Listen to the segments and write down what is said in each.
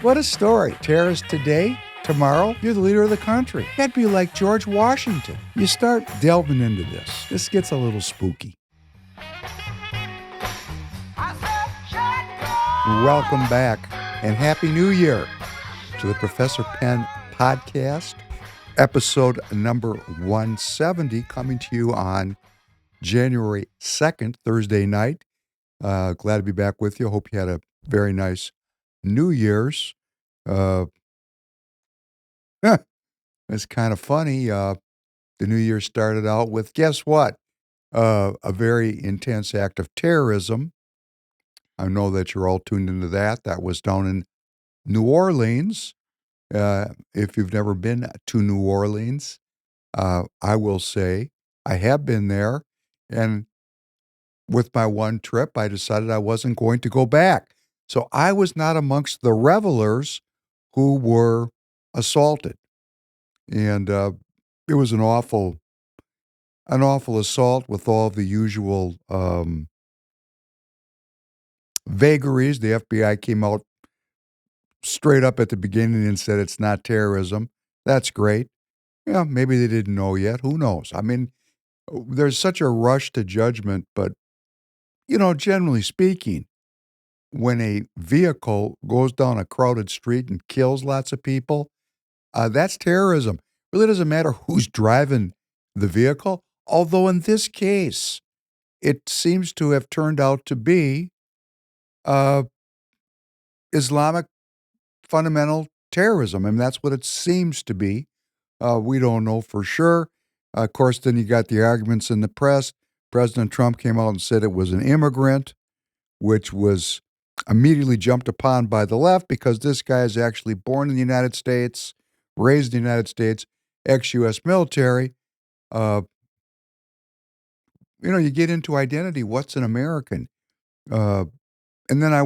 What a story. Terrorists today, tomorrow, you're the leader of the country. That'd be like George Washington. You start delving into this. This gets a little spooky. Welcome back and Happy New Year to the Professor Penn podcast, episode number 170, coming to you on January 2nd, Thursday night. Glad to be back with you. Hope you had a very nice New Year's. It's kind of funny. The New Year started out with, guess what? A very intense act of terrorism. I know that you're all tuned into that. That was down in New Orleans. If you've never been to New Orleans, I will say I have been there. And with my one trip, I decided I wasn't going to go back. So I was not amongst the revelers who were assaulted. And it was an awful assault with all the usual vagaries. The FBI came out straight up at the beginning and said it's not terrorism. That's great. Yeah, maybe they didn't know yet. Who knows? I mean, there's such a rush to judgment, but, generally speaking, when a vehicle goes down a crowded street and kills lots of people, that's terrorism. Really doesn't matter who's driving the vehicle, although in this case, it seems to have turned out to be uh, Islamic fundamental terrorism. I mean, that's what it seems to be. We don't know for sure. Of course, then you got the arguments in the press. President Trump came out and said it was an immigrant, which was immediately jumped upon by the left because this guy is actually born in the United States, raised in the United States, ex-U.S. military. You get into identity. What's an American? And then I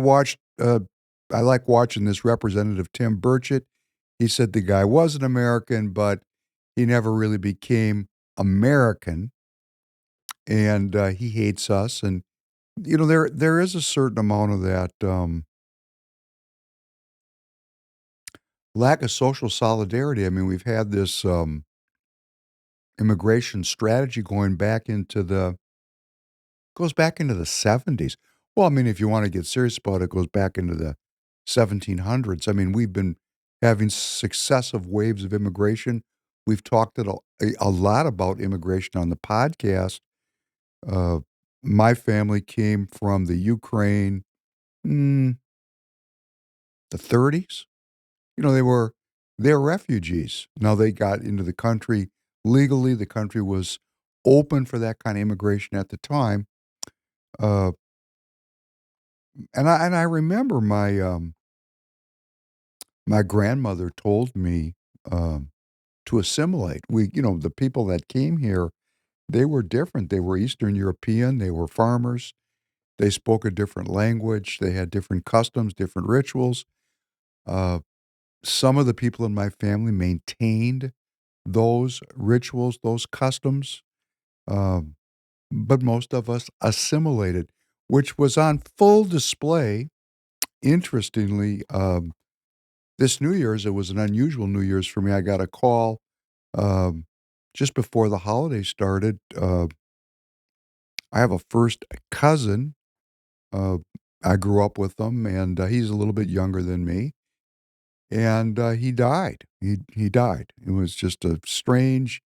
like watching this Representative Tim Burchett. He said the guy was an American, but he never really became American. And he hates us. And, there is a certain amount of that lack of social solidarity. I mean, we've had this immigration strategy goes back into the 70s. Well, I mean, if you want to get serious about it, it goes back into the 1700s. I mean, we've been having successive waves of immigration. We've talked a lot about immigration on the podcast. Uh, my family came from the Ukraine, the 30s. They were refugees. Now they got into the country legally. The country was open for that kind of immigration at the time. Uh, and I remember my grandmother told me to assimilate. The people that came here, they were different. They were Eastern European. They were farmers. They spoke a different language. They had different customs, different rituals. Some of the people in my family maintained those rituals, those customs, but most of us assimilated, which was on full display. Interestingly, this New Year's, it was an unusual New Year's for me. I got a call um, just before the holiday started. I have a first cousin. Uh, I grew up with him, and he's a little bit younger than me. And he died. He died. It was just a strange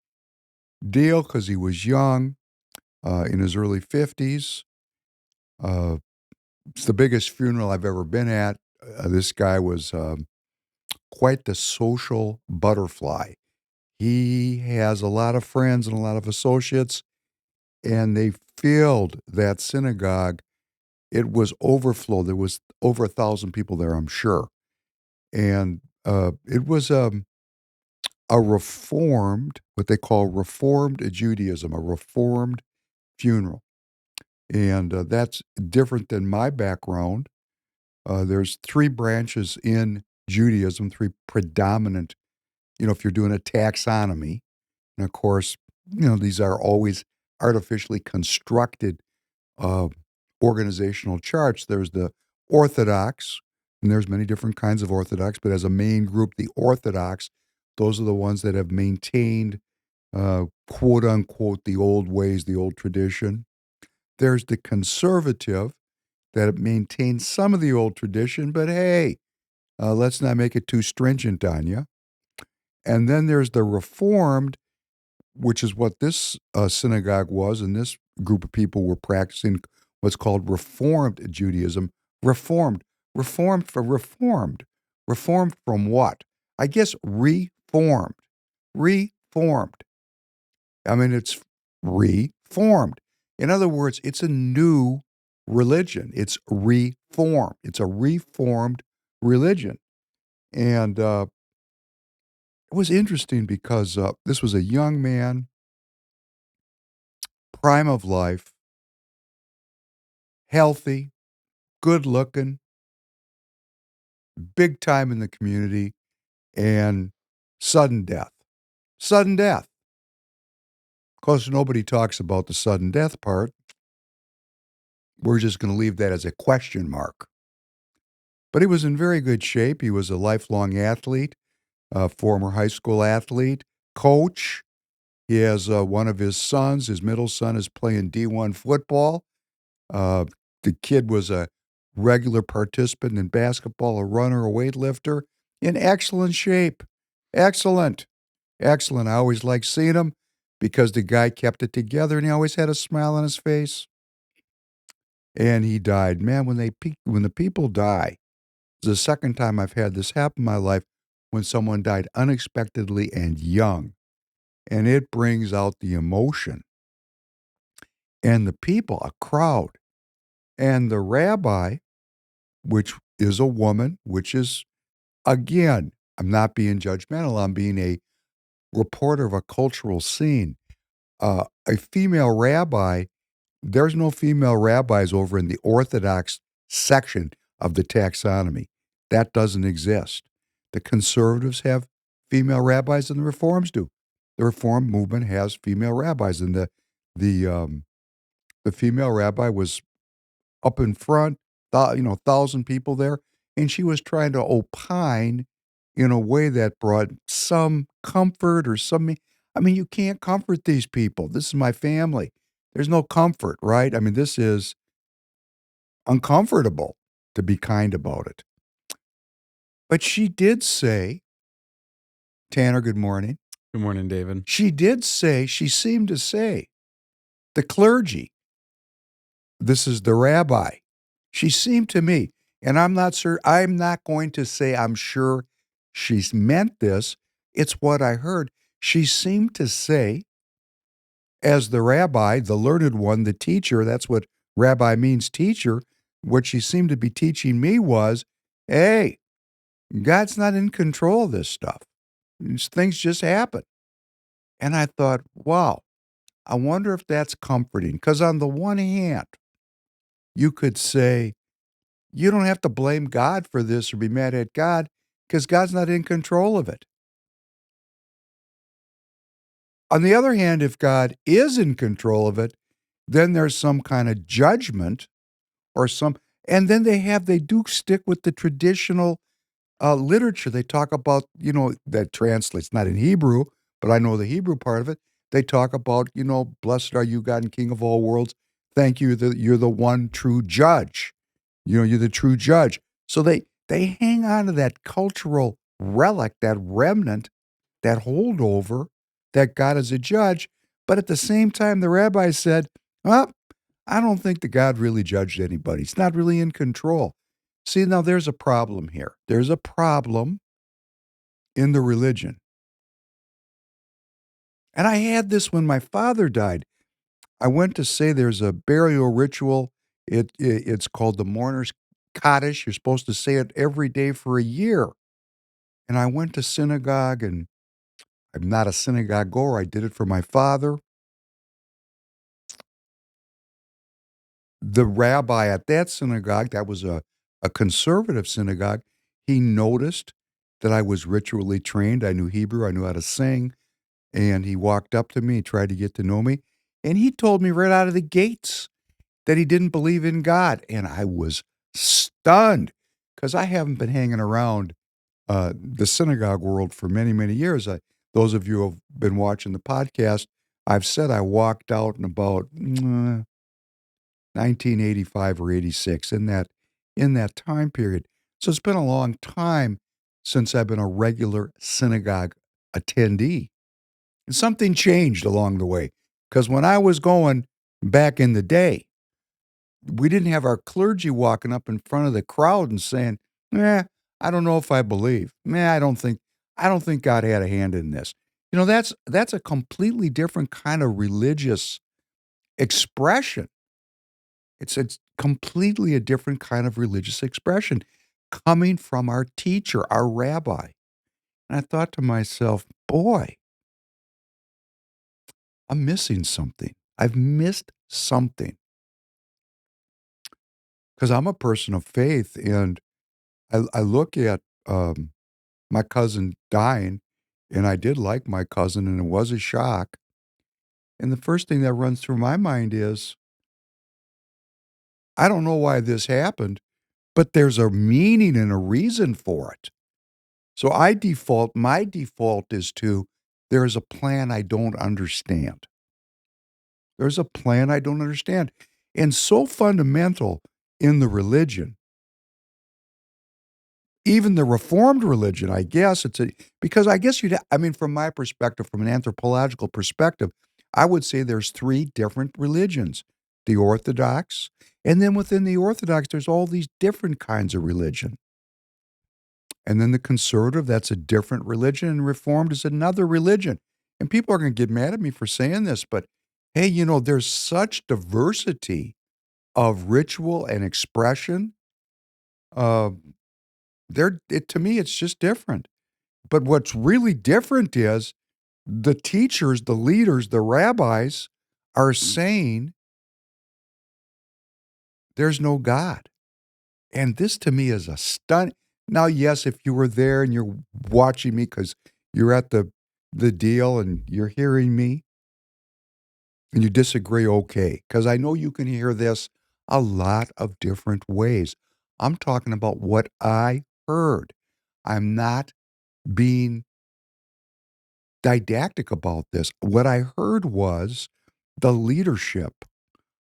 deal because he was young, in his early 50s. Uh, it's the biggest funeral I've ever been at. This guy was quite the social butterfly. He has a lot of friends and a lot of associates, and they filled that synagogue. It was overflow. There was over 1,000 people there, I'm sure. And it was a reformed, what they call reformed Judaism, a reformed funeral. And that's different than my background. There's three branches in Judaism, three predominant, if you're doing a taxonomy. And of course, these are always artificially constructed uh, organizational charts. There's the Orthodox, And there's many different kinds of Orthodox, but as a main group, the Orthodox, those are the ones that have maintained, quote unquote, the old ways, the old tradition. There's the conservative that maintains some of the old tradition, but hey, let's not make it too stringent on you. And then there's the reformed, which is what this synagogue was, and this group of people were practicing what's called Reformed Judaism. Reformed, reformed for reformed, reformed from what? I guess reformed, reformed. I mean, it's reformed. In other words, it's a new religion. It's reformed. It's a reformed religion, and it was interesting because this was a young man, prime of life, healthy, good looking, big time in the community, and sudden death. Sudden death. Of course, nobody talks about the sudden death part. We're just going to leave that as a question mark. But he was in very good shape. He was a lifelong athlete, a former high school athlete, coach. He has one of his sons, his middle son, is playing D1 football. Uh, the kid was a regular participant in basketball, a runner, a weightlifter, in excellent shape. Excellent. Excellent. I always liked seeing him because the guy kept it together and he always had a smile on his face. And he died. Man, when the people die, it's the second time I've had this happen in my life when someone died unexpectedly and young. And it brings out the emotion. And the people, a crowd. And the rabbi, which is a woman, which is, again, I'm not being judgmental, I'm being a reporter of a cultural scene. A female rabbi, there's no female rabbis over in the Orthodox section of the taxonomy. That doesn't exist. The conservatives have female rabbis and the reforms do. The reform movement has female rabbis, and the female rabbi was up in front, 1,000 people there, and she was trying to opine in a way that brought some comfort or some. I mean, you can't comfort these people. This is my family. There's no comfort, right? I mean, this is uncomfortable, to be kind about it. But she did say, Tanner, good morning. Good morning, David. She did say, she seemed to say, the clergy, this is the rabbi. She seemed to me, and I'm not going to say I'm sure she's meant this. It's what I heard. She seemed to say, as the rabbi, the learned one, the teacher, that's what rabbi means, teacher. What she seemed to be teaching me was, hey, God's not in control of this stuff. Things just happen. And I thought, wow, I wonder if that's comforting. Because on the one hand, you could say, you don't have to blame God for this or be mad at God because God's not in control of it. On the other hand, if God is in control of it, then there's some kind of judgment or and then they do stick with the traditional literature. They talk about, that translates not in Hebrew, but I know the Hebrew part of it. They talk about, blessed are you, God and King of all worlds. Thank you that you're the one true judge. You're the true judge. So they hang on to that cultural relic, that remnant, that holdover that God is a judge. But at the same time, the rabbi said, well, I don't think that God really judged anybody. He's not really in control. See, now there's a problem here. There's a problem in the religion. And I had this when my father died. I went to say there's a burial ritual. It's called the mourner's Kaddish. You're supposed to say it every day for a year. And I went to synagogue, and I'm not a synagogue goer. I did it for my father. The rabbi at that synagogue, that was a conservative synagogue, he noticed that I was ritually trained. I knew Hebrew. I knew how to sing. And he walked up to me, tried to get to know me. And he told me right out of the gates that he didn't believe in God. And I was stunned because I haven't been hanging around the synagogue world for many, many years. Those of you who have been watching the podcast, I've said I walked out in about 1985 or 86 in that time period. So it's been a long time since I've been a regular synagogue attendee. And something changed along the way because when I was going back in the day, we didn't have our clergy walking up in front of the crowd and saying, I don't know if I believe. I don't think God had a hand in this." That's a completely different kind of religious expression. It's completely a different kind of religious expression coming from our teacher, our rabbi. And I thought to myself, "Boy, I'm missing something. I've missed something." Because I'm a person of faith, and I look at, my cousin dying, and I did like my cousin, and it was a shock, and the first thing that runs through my mind is, I don't know why this happened, but there's a meaning and a reason for it. So my default is to, there's a plan I don't understand. There's a plan I don't understand. And so fundamental in the religion, even the Reformed religion, I guess because I guess I mean, from my perspective, from an anthropological perspective, I would say there's three different religions: the Orthodox, and then within the Orthodox, there's all these different kinds of religion. And then the conservative, that's a different religion, and Reformed is another religion. And people are going to get mad at me for saying this, but hey, there's such diversity of ritual and expression. Uh, to me, it's just different. But what's really different is the teachers, the leaders, the rabbis are saying there's no God. And this to me is a stun. Now, yes, if you were there and you're watching me because you're at the deal and you're hearing me and you disagree, okay. Because I know you can hear this a lot of different ways. I'm talking about what I heard. I'm not being didactic about this. What I heard was the leadership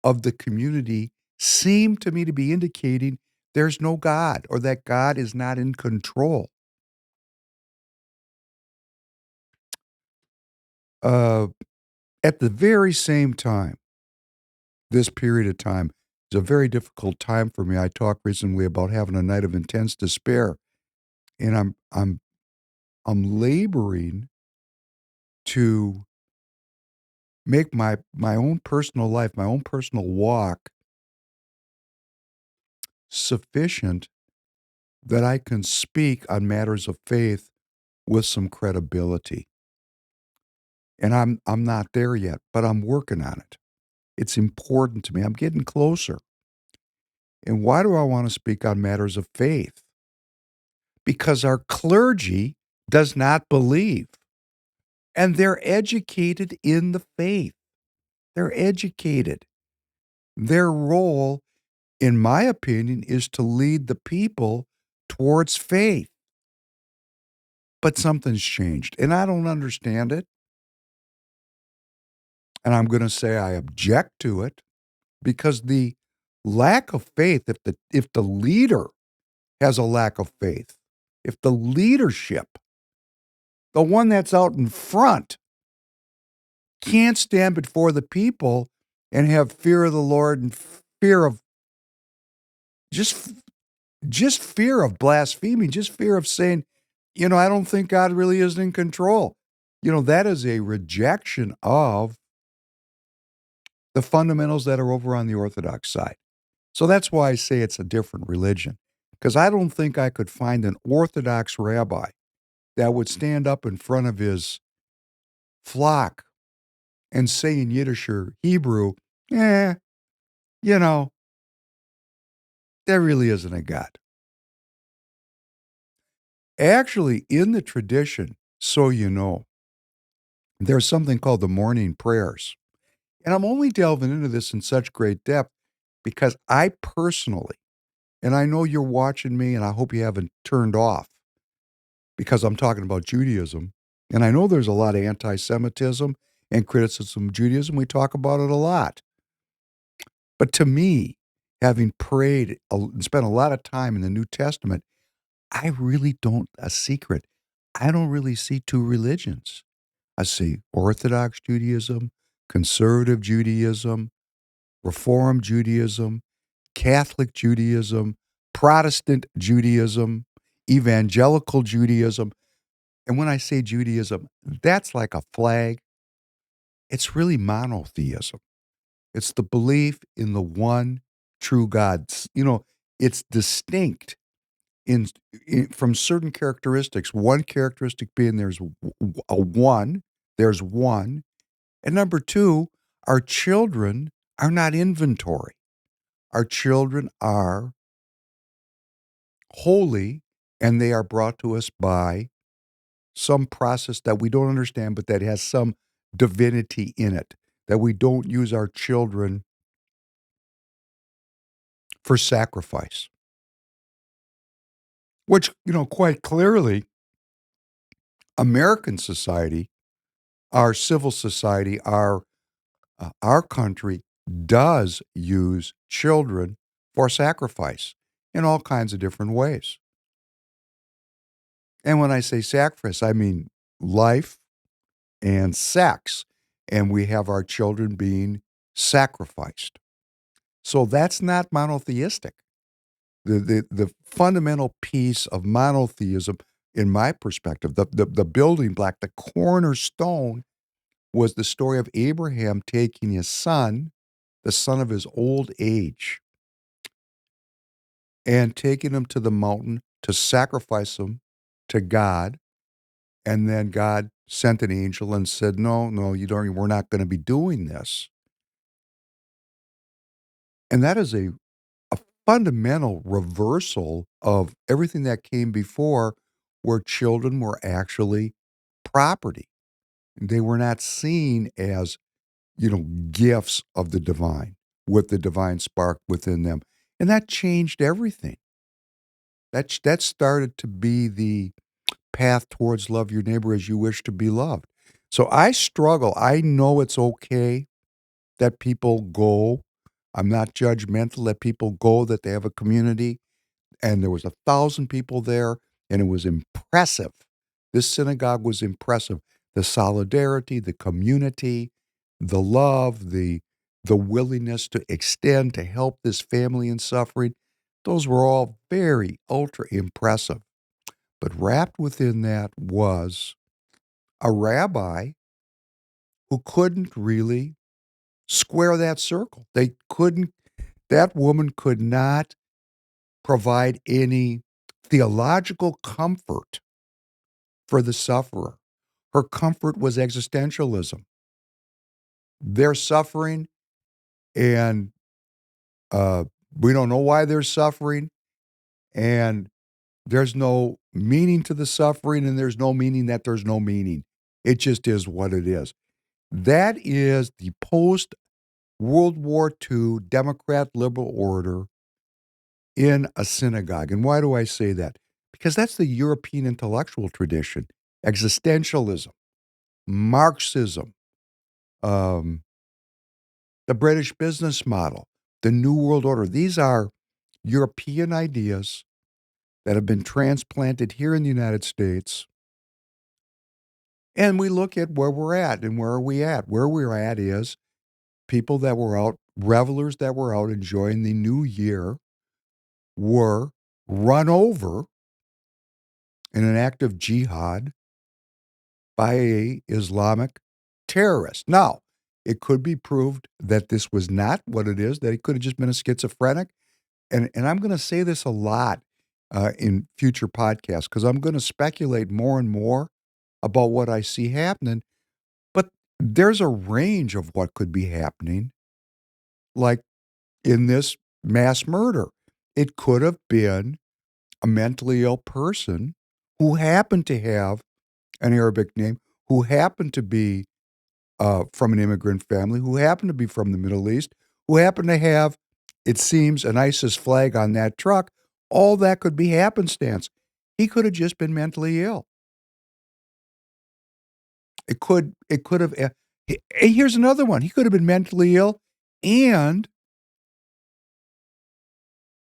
of the community seemed to me to be indicating there's no God or that God is not in control. Uh, at the very same time, this period of time is a very difficult time for me. I talked recently about having a night of intense despair, and I'm laboring to make my own personal life, my own personal walk sufficient that I can speak on matters of faith with some credibility. And I'm not there yet, but I'm working on it. It's important to me. I'm getting closer. And why do I want to speak on matters of faith? Because our clergy does not believe. And they're educated in the faith. They're educated. Their role, in my opinion, is to lead the people towards faith. But something's changed, and I don't understand it. And I'm going to say I object to it because the lack of faith, if the leader has a lack of faith, if the leadership, the one that's out in front, can't stand before the people and have fear of the Lord and fear of just just fear of blaspheming, just fear of saying, I don't think God really is in control. That is a rejection of the fundamentals that are over on the Orthodox side. So that's why I say it's a different religion, because I don't think I could find an Orthodox rabbi that would stand up in front of his flock and say in Yiddish or Hebrew, eh, you know, there really isn't a God. Actually, in the tradition, so you know, there's something called the morning prayers. And I'm only delving into this in such great depth because I personally And I know you're watching me, and I hope you haven't turned off because I'm talking about Judaism. And I know there's a lot of anti Semitism and criticism of Judaism. We talk about it a lot. But to me, having prayed and spent a lot of time in the New Testament, I really don't, a secret, I don't really see two religions. I see Orthodox Judaism, conservative Judaism, Reform Judaism, Catholic Judaism, Protestant Judaism, Evangelical Judaism. And when I say Judaism, that's like a flag. It's really monotheism. It's the belief in the one true God. It's distinct from certain characteristics. One characteristic being there's one. And number two, our children are not inventory. Our children are holy, and they are brought to us by some process that we don't understand, but that has some divinity in it, that we don't use our children for sacrifice, which, quite clearly, American society, our civil society, our country does use children for sacrifice in all kinds of different ways. And when I say sacrifice, I mean life and sex. And we have our children being sacrificed. So that's not monotheistic. The fundamental piece of monotheism, in my perspective, the building block, the cornerstone, was the story of Abraham taking his son, the son of his old age, and taking him to the mountain to sacrifice him to God. And then God sent an angel and said, "No, no, you don't. We're not going to be doing this." And that is a fundamental reversal of everything that came before, where children were actually property. They were not seen as, gifts of the divine with the divine spark within them. And that changed everything. That started to be the path towards love your neighbor as you wish to be loved. So I struggle. I know it's okay that people go. I'm not judgmental that people go, that they have a community. And there was 1,000 people there, and it was impressive. This synagogue was impressive. The solidarity, the community, the love, the willingness to extend to help this family in suffering, those were all very ultra impressive. But wrapped within that was a rabbi who couldn't really square that circle. That woman could not provide any theological comfort for the sufferer. Her comfort was existentialism. They're suffering, and uh, we don't know why they're suffering, and there's no meaning to the suffering, and there's no meaning that there's no meaning. It just is what it is. That is the post World War II Democrat liberal order in a synagogue. And why do I say that? Because that's the European intellectual tradition. Existentialism, Marxism, um, the British business model, the New World Order. These are European ideas that have been transplanted here in the United States. And we look at where we're at, and where are we at? Where we're at is people that were out, revelers that were out enjoying the new year, were run over in an act of jihad by a Islamic terrorist. Now, it could be proved that this was not what it is, that he could have just been a schizophrenic. And I'm going to say this a lot in future podcasts, because I'm going to speculate more and more about what I see happening. But there's a range of what could be happening, like in this mass murder. It could have been a mentally ill person who happened to have an Arabic name, who happened to be from an immigrant family, who happened to be from the Middle East, who happened to have it seems an ISIS flag on that truck, all that could be happenstance. He could have just been mentally ill. It could have here's another one. He could have been mentally ill and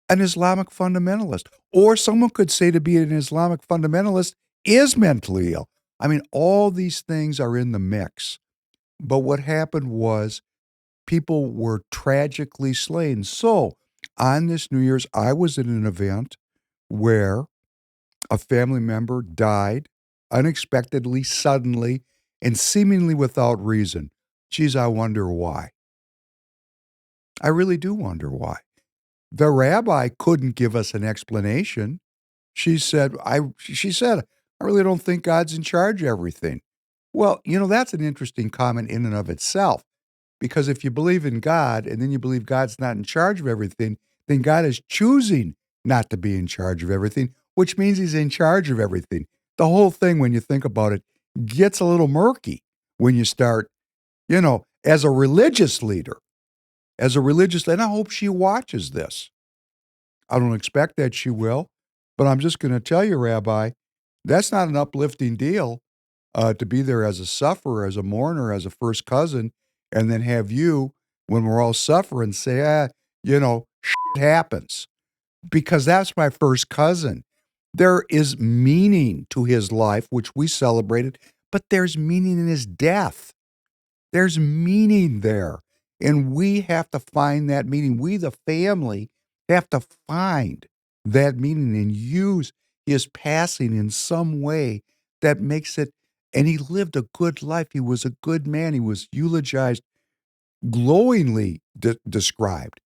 an Islamic fundamentalist. Or someone could say to be an Islamic fundamentalist is mentally ill. I mean, all these things are in the mix. But what happened was people were tragically slain. So, on this New Year's, I was at an event where a family member died unexpectedly, suddenly, and seemingly without reason. Geez, I wonder why. I really do wonder why. The rabbi couldn't give us an explanation. She said, I really don't think God's in charge of everything. Well, that's an interesting comment in and of itself. Because if you believe in God and then you believe God's not in charge of everything, then God is choosing not to be in charge of everything, which means he's in charge of everything. The whole thing, when you think about it, gets a little murky when you start, as a religious leader, and I hope she watches this. I don't expect that she will, but I'm just going to tell you, Rabbi, that's not an uplifting deal to be there as a sufferer, as a mourner, as a first cousin, and then have you, when we're all suffering, say, shit happens. Because that's my first cousin. There is meaning to his life, which we celebrated, but there's meaning in his death. There's meaning there. And we have to find that meaning. We, the family, have to find that meaning and use his passing in some way that makes it. And he lived a good life. He was a good man. He was eulogized, glowingly described.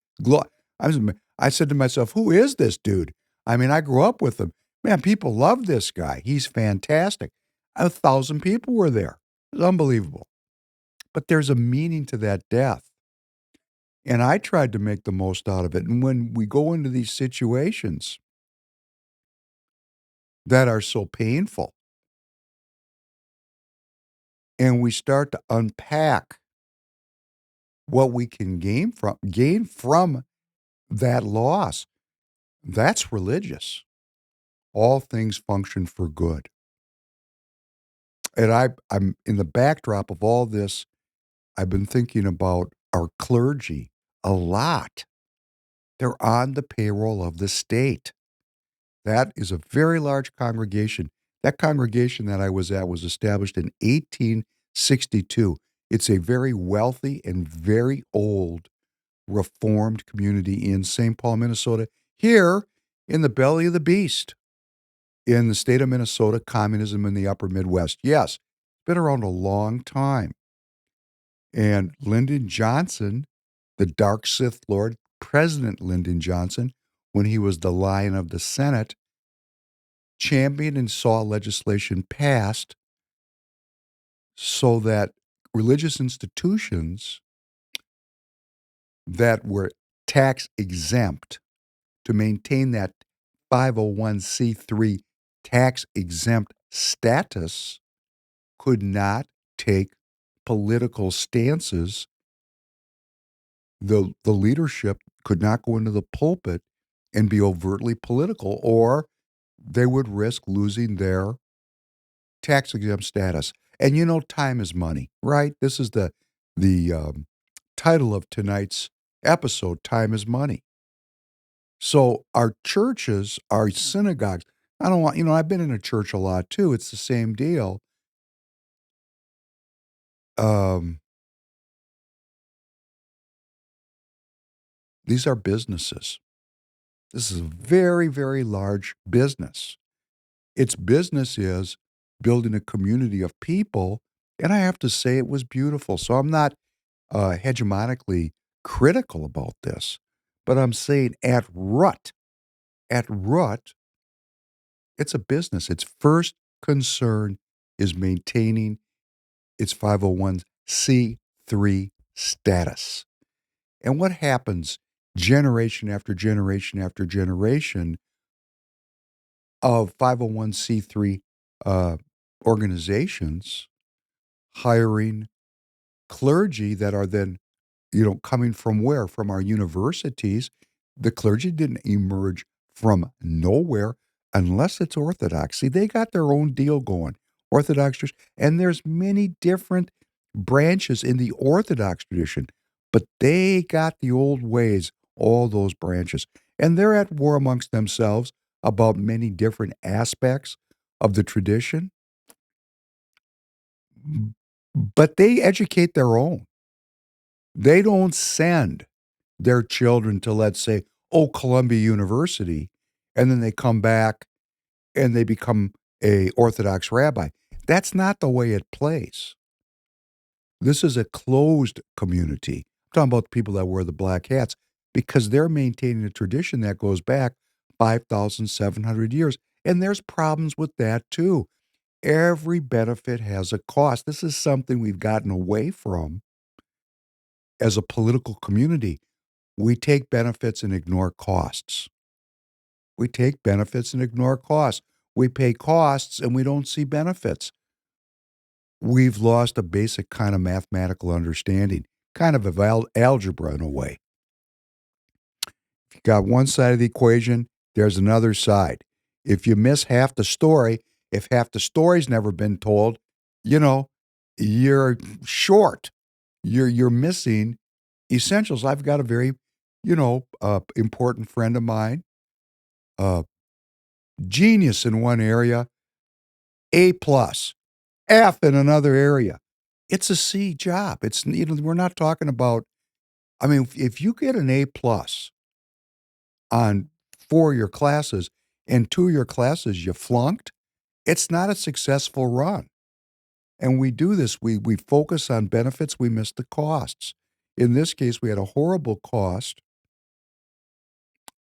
I, was, I said to myself, who is this dude? I mean, I grew up with him. Man, people love this guy. He's fantastic. 1,000 people were there. It was unbelievable. But there's a meaning to that death. And I tried to make the most out of it. And when we go into these situations that are so painful, and we start to unpack what we can gain from that loss, that's religious. All things function for good. And I'm in the backdrop of all this, I've been thinking about our clergy a lot. They're on the payroll of the state. That is a very large congregation. That congregation that I was at was established in 1862. It's a very wealthy and very old Reformed community in St. Paul, Minnesota, here in the belly of the beast, in the state of Minnesota, communism in the upper Midwest. Yes, it's been around a long time. And Lyndon Johnson, the dark Sith Lord, President Lyndon Johnson, when he was the Lion of the Senate, championed and saw legislation passed so that religious institutions that were tax exempt, to maintain that 501c3 tax exempt status, could not take political stances. The leadership could not go into the pulpit and be overtly political, or they would risk losing their tax exempt status. And time is money, right? This is the title of tonight's episode, Time is Money. So our churches, our synagogues, I don't want, I've been in a church a lot too. It's the same deal. These are businesses. This is a very, very large business. Its business is building a community of people. And I have to say it was beautiful. So I'm not hegemonically critical about this, but I'm saying at root, it's a business. Its first concern is maintaining its 501c3 status. And what happens generation after generation after generation of 501c3 organizations hiring clergy that are then, coming from where? From our universities The clergy didn't emerge from nowhere unless it's Orthodox. See, they got their own deal going. Orthodox Church, and there's many different branches in the Orthodox tradition, but they got the old ways, all those branches. And they're at war amongst themselves about many different aspects of the tradition, but they educate their own. They don't send their children to, let's say, oh, Columbia University, and then they come back and they become a Orthodox rabbi. That's not the way it plays. This is a closed community. I'm talking about the people that wear the black hats because they're maintaining a tradition that goes back 5,700 years. And there's problems with that too. Every benefit has a cost. This is something we've gotten away from as a political community. We take benefits and ignore costs. We take benefits and ignore costs. We pay costs and we don't see benefits. We've lost a basic kind of mathematical understanding, kind of algebra in a way. If you got one side of the equation, there's another side. If you miss half the story, if half the story's never been told, you know, you're short. You're missing essentials. I've got a very, important friend of mine, uh, genius in one area, A plus, F in another area. It's a C job. We're not talking about. I mean, if you get an A plus on 4 of your classes and 2 of your classes you flunked, it's not a successful run. And we do this. We focus on benefits. We miss the costs. In this case, we had a horrible cost.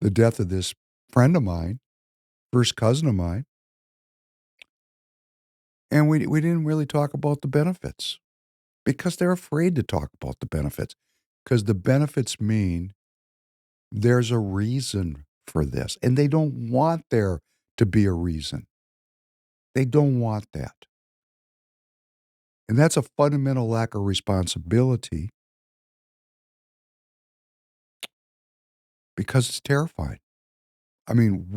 The death of this friend of mine, first cousin of mine, and we didn't really talk about the benefits because they're afraid to talk about the benefits because the benefits mean there's a reason for this, and they don't want there to be a reason. They don't want that. And that's a fundamental lack of responsibility because it's terrifying. I mean,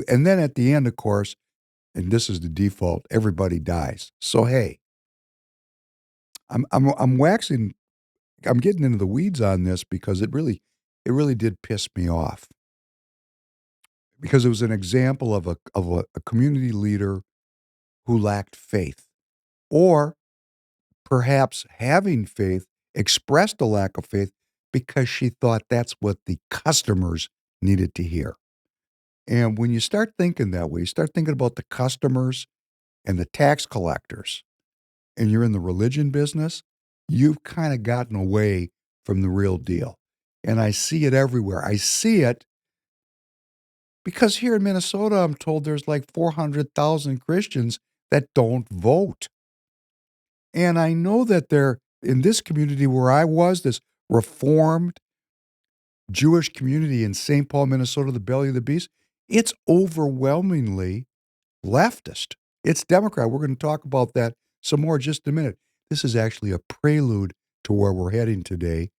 and then at the end, of course, and this is the default, everybody dies. So, hey, I'm waxing, I'm getting into the weeds on this because it really did piss me off because it was an example of a community leader who lacked faith or perhaps having faith expressed a lack of faith because she thought that's what the customers needed to hear. And when you start thinking that way, you start thinking about the customers and the tax collectors, and you're in the religion business, you've kind of gotten away from the real deal. And I see it everywhere. I see it because here in Minnesota, I'm told there's like 400,000 Christians that don't vote. And I know that they're in this community where I was, this reformed Jewish community in St. Paul, Minnesota, the belly of the beast, it's overwhelmingly leftist. It's Democrat. We're going to talk about that some more in just a minute. This is actually a prelude to where we're heading today.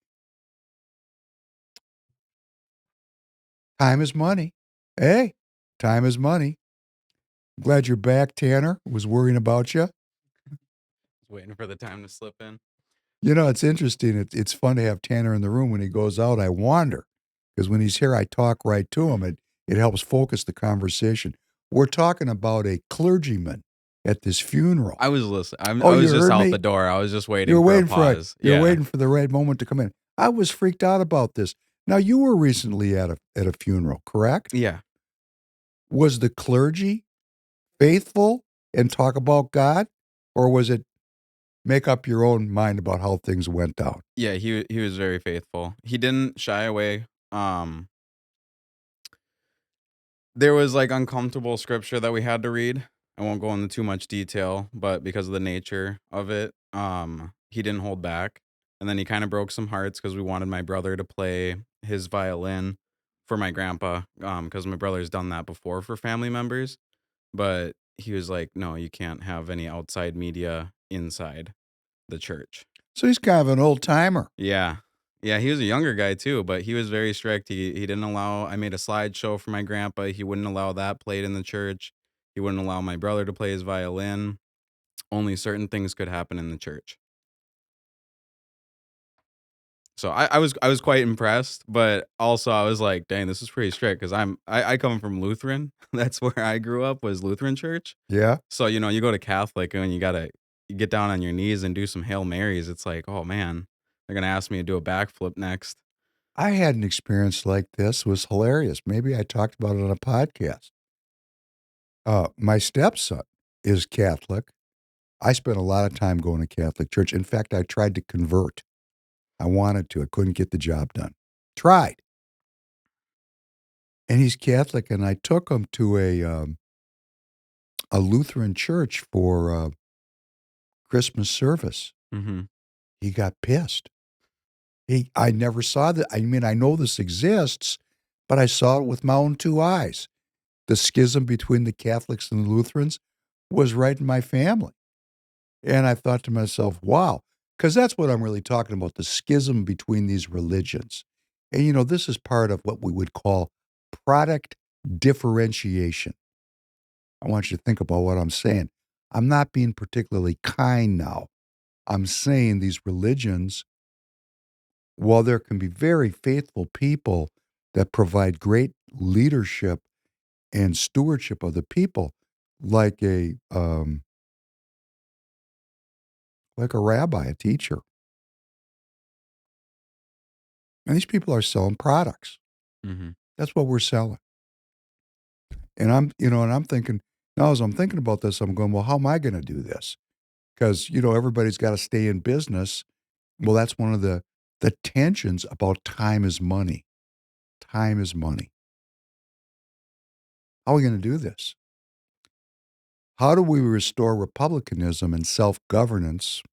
Time is money. Hey, time is money. Glad you're back, Tanner. Was worrying about you. Waiting for the time to slip in. It's interesting. It's fun to have Tanner in the room. When he goes out, I wander because when he's here, I talk right to him. It helps focus the conversation. We're talking about a clergyman at this funeral. I was listening. Oh, I you was just heard out me? the door. I was just You're waiting for a waiting for it. pause. You're Yeah. waiting for the right moment to come in. I was freaked out about this. Now, you were recently at a funeral, correct? Yeah. Was the clergy faithful and talk about God, or was it make up your own mind about how things went down? Yeah, he was very faithful. He didn't shy away. There was like uncomfortable scripture that we had to read. I won't go into too much detail, but because of the nature of it, he didn't hold back. And then he kind of broke some hearts because we wanted my brother to play his violin for my grandpa, because my brother's done that before for family members. But he was like, "No, you can't have any outside media inside the church." So he's kind of an old timer. Yeah. Yeah, he was a younger guy too, but he was very strict. He didn't allow I made a slideshow for my grandpa, he wouldn't allow that played in the church. He wouldn't allow my brother to play his violin. Only certain things could happen in the church. So I was quite impressed, but also I was like, "Dang, this is pretty strict." Because I come from Lutheran. That's where I grew up was Lutheran church. Yeah. So, you go to Catholic and you get down on your knees and do some Hail Marys. It's like, "Oh, man, they're gonna ask me to do a backflip next." I had an experience like this. It was hilarious. Maybe I talked about it on a podcast. My stepson is Catholic. I spent a lot of time going to Catholic church. In fact, I tried to convert. I wanted to. I couldn't get the job done. Tried. And he's Catholic, and I took him to a Lutheran church for Christmas service. Mhm. He got pissed. I never saw that. I mean, I know this exists, but I saw it with my own two eyes. The schism between the Catholics and the Lutherans was right in my family. And I thought to myself, wow, because that's what I'm really talking about, the schism between these religions. And, this is part of what we would call product differentiation. I want you to think about what I'm saying. I'm not being particularly kind now. I'm saying these religions, while there can be very faithful people that provide great leadership and stewardship of the people, like a rabbi, a teacher, and these people are selling products. Mhm. That's what we're selling. And I'm thinking, now as I'm thinking about this, I'm going, well, how am I going to do this? Because, everybody's got to stay in business. Well, that's one of the tensions about time is money. Time is money. How are we going to do this? How do we restore republicanism and self-governance,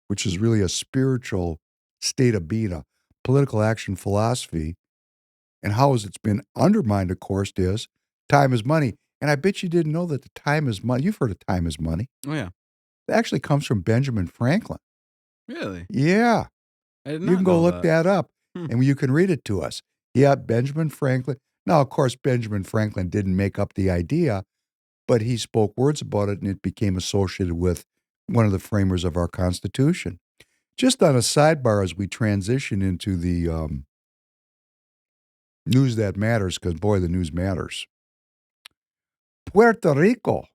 which is really a spiritual state of being, a political action philosophy? And how has it been undermined, of course, is time is money. And I bet you didn't know that the time is money. You've heard of time is money. Oh, yeah. It actually comes from Benjamin Franklin. Really? Yeah. I did You not can go know look that. that up Hmm. and you can read it to us. Yeah, Benjamin Franklin. Now, of course, Benjamin Franklin didn't make up the idea, but he spoke words about it and it became associated with one of the framers of our Constitution. Just on a sidebar as we transition into the news that matters, because boy, the news matters. Puerto Rico.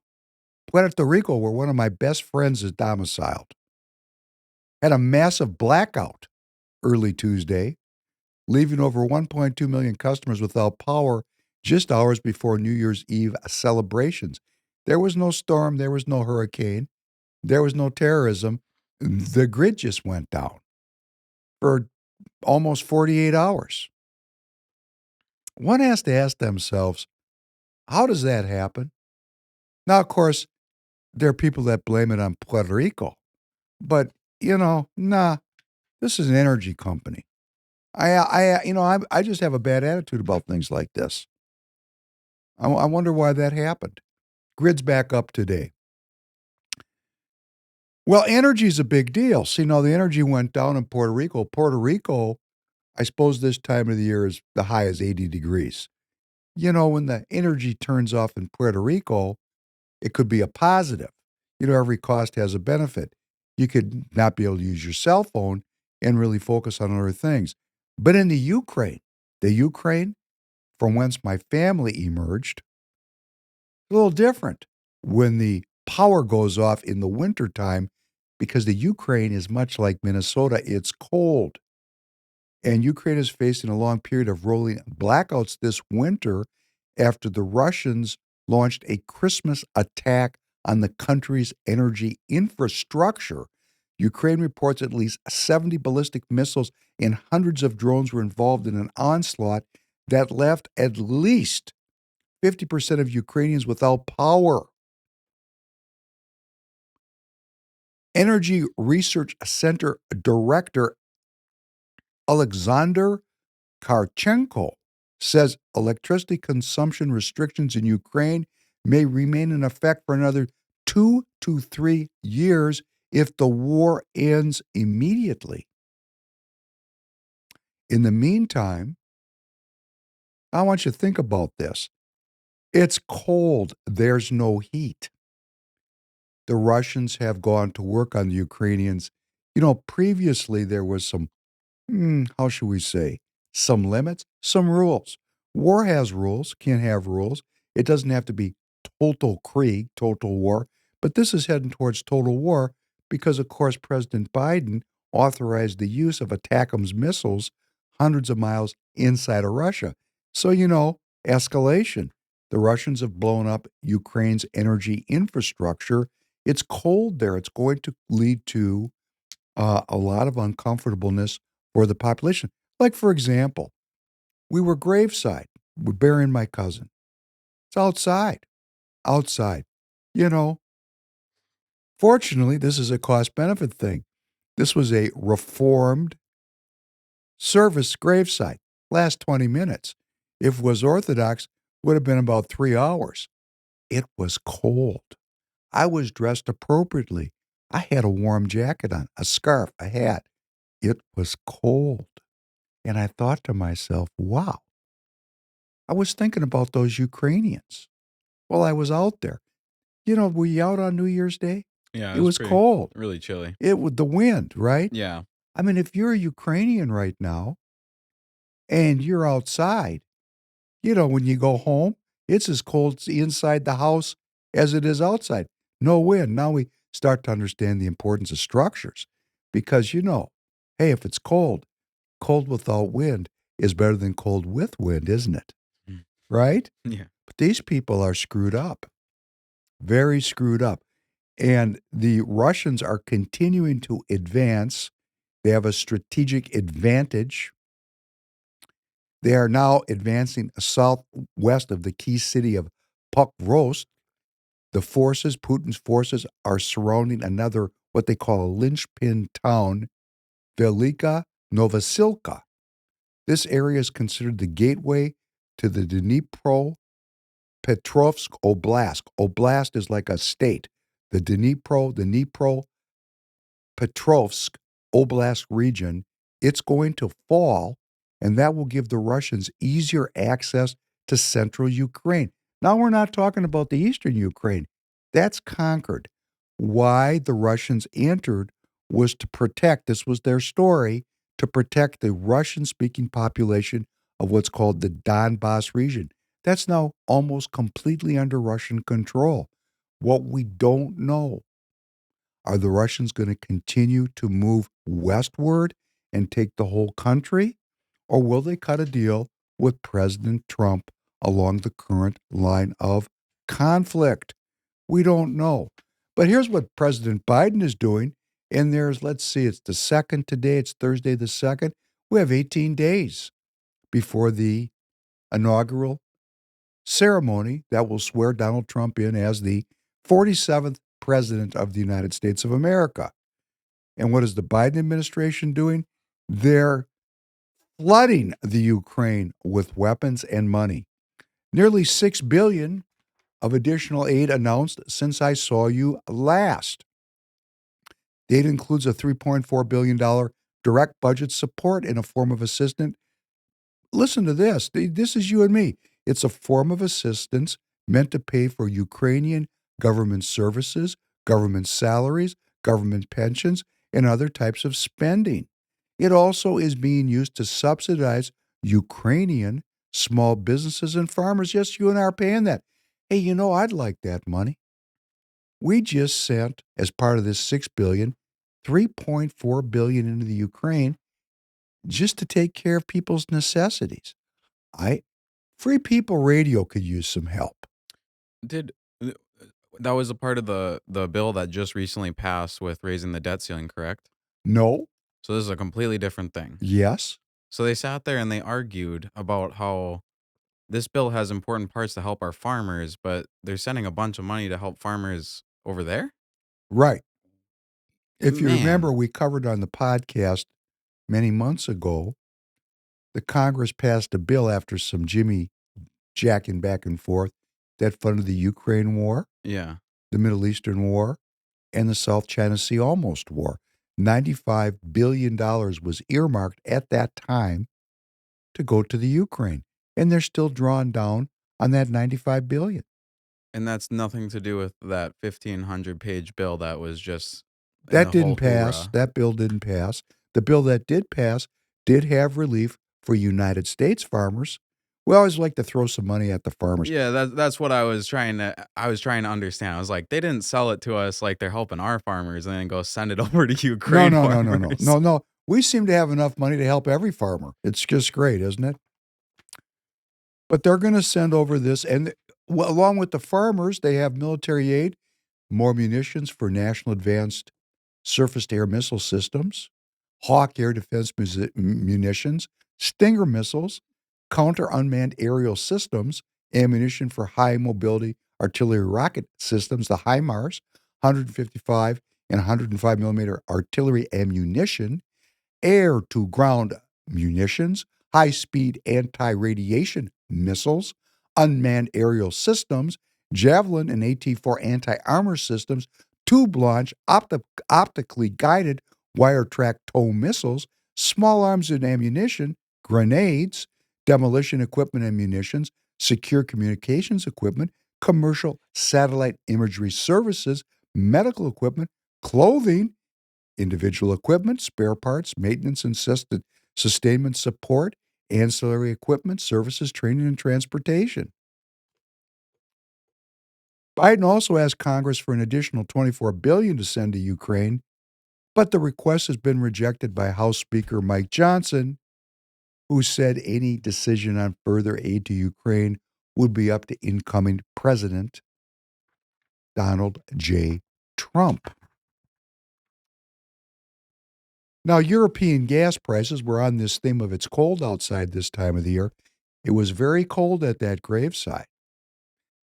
Puerto Rico, where one of my best friends is domiciled, had a massive blackout early Tuesday, leaving over 1.2 million customers without power just hours before New Year's Eve celebrations. There was no storm, there was no hurricane, there was no terrorism. The grid just went down for almost 48 hours. One has to ask themselves, how does that happen? Now, of course, there are people that blame it on Puerto Rico, but, nah, this is an energy company. I just have a bad attitude about things like this. I wonder why that happened. Grid's back up today. Well, energy is a big deal. See, now the energy went down in Puerto Rico. Puerto Rico, I suppose this time of the year is the high is 80 degrees. When the energy turns off in Puerto Rico, it could be a positive. Every cost has a benefit. You could not be able to use your cell phone and really focus on other things. But in the Ukraine from whence my family emerged, a little different. When the power goes off in the wintertime, because the Ukraine is much like Minnesota, it's cold. And Ukraine is facing a long period of rolling blackouts this winter after the Russians launched a Christmas attack on the country's energy infrastructure. Ukraine reports at least 70 ballistic missiles and hundreds of drones were involved in an onslaught that left at least 50% of Ukrainians without power. Energy Research Center Director Alexander Karchenko says electricity consumption restrictions in Ukraine may remain in effect for another 2 to 3 years if the war ends immediately. In the meantime, I want you to think about this. It's cold. There's no heat. The Russians have gone to work on the Ukrainians. Previously there was some, how should we say, some limits, some rules. War has rules, can have rules. It doesn't have to be total Krieg, total war, but this is heading towards total war because, of course, President Biden authorized the use of ATACMS missiles hundreds of miles inside of Russia. So, escalation. The Russians have blown up Ukraine's energy infrastructure. It's cold there. It's going to lead to a lot of uncomfortableness for the population. Like, for example, we were graveside. We're burying my cousin. It's outside, outside. You know, Fortunately, this is a cost benefit thing. This was a reformed service gravesite. Last 20 minutes. If it was Orthodox, would have been about 3 hours. It was cold. I was dressed appropriately. I had a warm jacket on, a scarf, a hat. It was cold. And I thought to myself, wow, I was thinking about those Ukrainians while I was out there. Were you out on New Year's Day? Yeah, it It was was pretty cold. really chilly. It was the wind, right? Yeah. I mean, if you're a Ukrainian right now and you're outside, when you go home, it's as cold inside the house as it is outside. No wind. Now we start to understand the importance of structures because, hey, if it's cold, cold without wind is better than cold with wind, isn't it? Mm. Right? Yeah. But these people are screwed up, very screwed up. And the Russians are continuing to advance. They have a strategic advantage. They are now advancing southwest of the key city of Pokrovsk. Putin's forces, are surrounding another, what they call a linchpin town, Velika Novosilka. This area is considered the gateway to the Dnipropetrovsk Oblast. Oblast is like a state. The Dnipropetrovsk Oblast region, it's going to fall, and that will give the Russians easier access to central Ukraine. Now we're not talking about the eastern Ukraine. That's conquered. Why the Russians entered was to protect, this was their story, to protect the Russian-speaking population of what's called the Donbass region. That's now almost completely under Russian control. What we don't know, are the Russians going to continue to move westward and take the whole country? Or will they cut a deal with President Trump along the current line of conflict? We don't know. But here's what President Biden is doing. And let's see, it's the 2nd today. It's Thursday the 2nd. We have 18 days before the inaugural ceremony that will swear Donald Trump in as the 47th President of the United States of America. And what is the Biden administration doing? They're flooding the Ukraine with weapons and money. Nearly $6 billion of additional aid announced since I saw you last. The aid includes a $3.4 billion direct budget support in a form of assistance. Listen to this. This is you and me. It's a form of assistance meant to pay for Ukrainian government services, government salaries, government pensions, and other types of spending. It also is being used to subsidize Ukrainian small businesses and farmers. Yes, you and I are paying that. Hey, I'd like that money. We just sent, as part of this $6 billion, $3.4 billion into the Ukraine just to take care of people's necessities. Free People Radio could use some help. Did that was a part of the bill that just recently passed with raising the debt ceiling, correct? No. So this is a completely different thing. Yes. So they sat there and they argued about how this bill has important parts to help our farmers, but they're sending a bunch of money to help farmers over there? Right. If you remember, Man. we covered on the podcast many months ago, the Congress passed a bill after some Jimmy jacking back and forth that funded the Ukraine war, Yeah. the Middle Eastern war, and the South China Sea almost war. $95 billion was earmarked at that time to go to the Ukraine, and they're still drawing down on that $95 billion. And that's nothing to do with that 1,500-page bill that was just in That the didn't whole pass. hoorah. That bill didn't pass. The bill that did pass did have relief for United States farmers. We always like to throw some money at the farmers. Yeah, that's what I was trying to understand. I was like, "They didn't sell it to us like they're helping our farmers and then go send it over to No, Ukraine no, no, no, no, farmers." no, no. We seem to have enough money to help every farmer. It's just great, isn't it? But they're going to send over this, and along with the farmers, they have military aid, more munitions for National Advanced Surface-to-Air Missile Systems, Hawk air defense munitions, Stinger missiles, counter unmanned aerial systems, ammunition for high mobility artillery rocket systems, the HIMARS, 155 and 105 millimeter artillery ammunition, air to ground munitions, high speed anti radiation missiles, unmanned aerial systems, Javelin and AT-4 anti armor systems, tube launch, optically guided wire track tow missiles, small arms and ammunition, grenades, demolition equipment and munitions, secure communications equipment, commercial satellite imagery services, medical equipment, clothing, individual equipment, spare parts, maintenance and sustainment support, ancillary equipment, services, training, and transportation. Biden also asked Congress for an additional $24 billion to send to Ukraine, but the request has been rejected by House Speaker Mike Johnson, who said any decision on further aid to Ukraine would be up to incoming President Donald J. Trump. Now, European gas prices were on this theme of it's cold outside this time of the year. It was very cold at that graveside.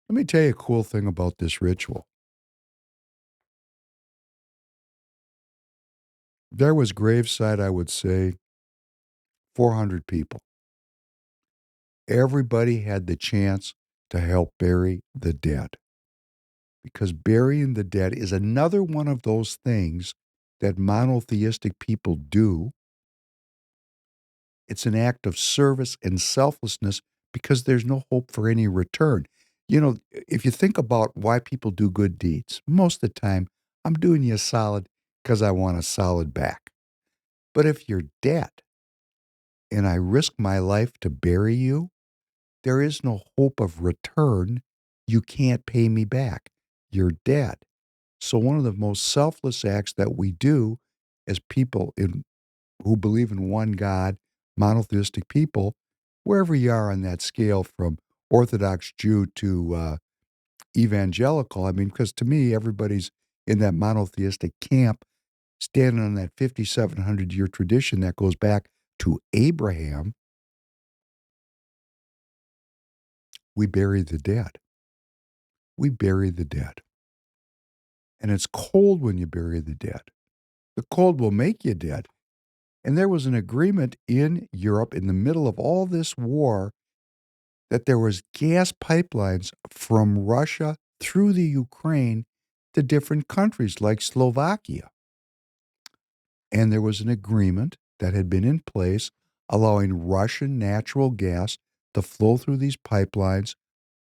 Let me tell you a cool thing about this ritual. There was graveside, I would say, 400 people. Everybody had the chance to help bury the dead, because burying the dead is another one of those things that monotheistic people do. It's an act of service and selflessness because there's no hope for any return. You know, if you think about why people do good deeds, most of the time, I'm doing you a solid because I want a solid back. But if you're dead and I risk my life to bury you, there is no hope of return. You can't pay me back. You're dead. So one of the most selfless acts that we do as people who believe in one God, monotheistic people, wherever you are on that scale from Orthodox Jew to evangelical, I mean, because to me, everybody's in that monotheistic camp, standing on that 5,700-year tradition that goes back to Abraham. We bury the dead. We bury the dead. And it's cold when you bury the dead. The cold will make you dead. And there was an agreement in Europe in the middle of all this war that there was gas pipelines from Russia through the Ukraine to different countries like Slovakia. And there was an agreement that had been in place allowing Russian natural gas to flow through these pipelines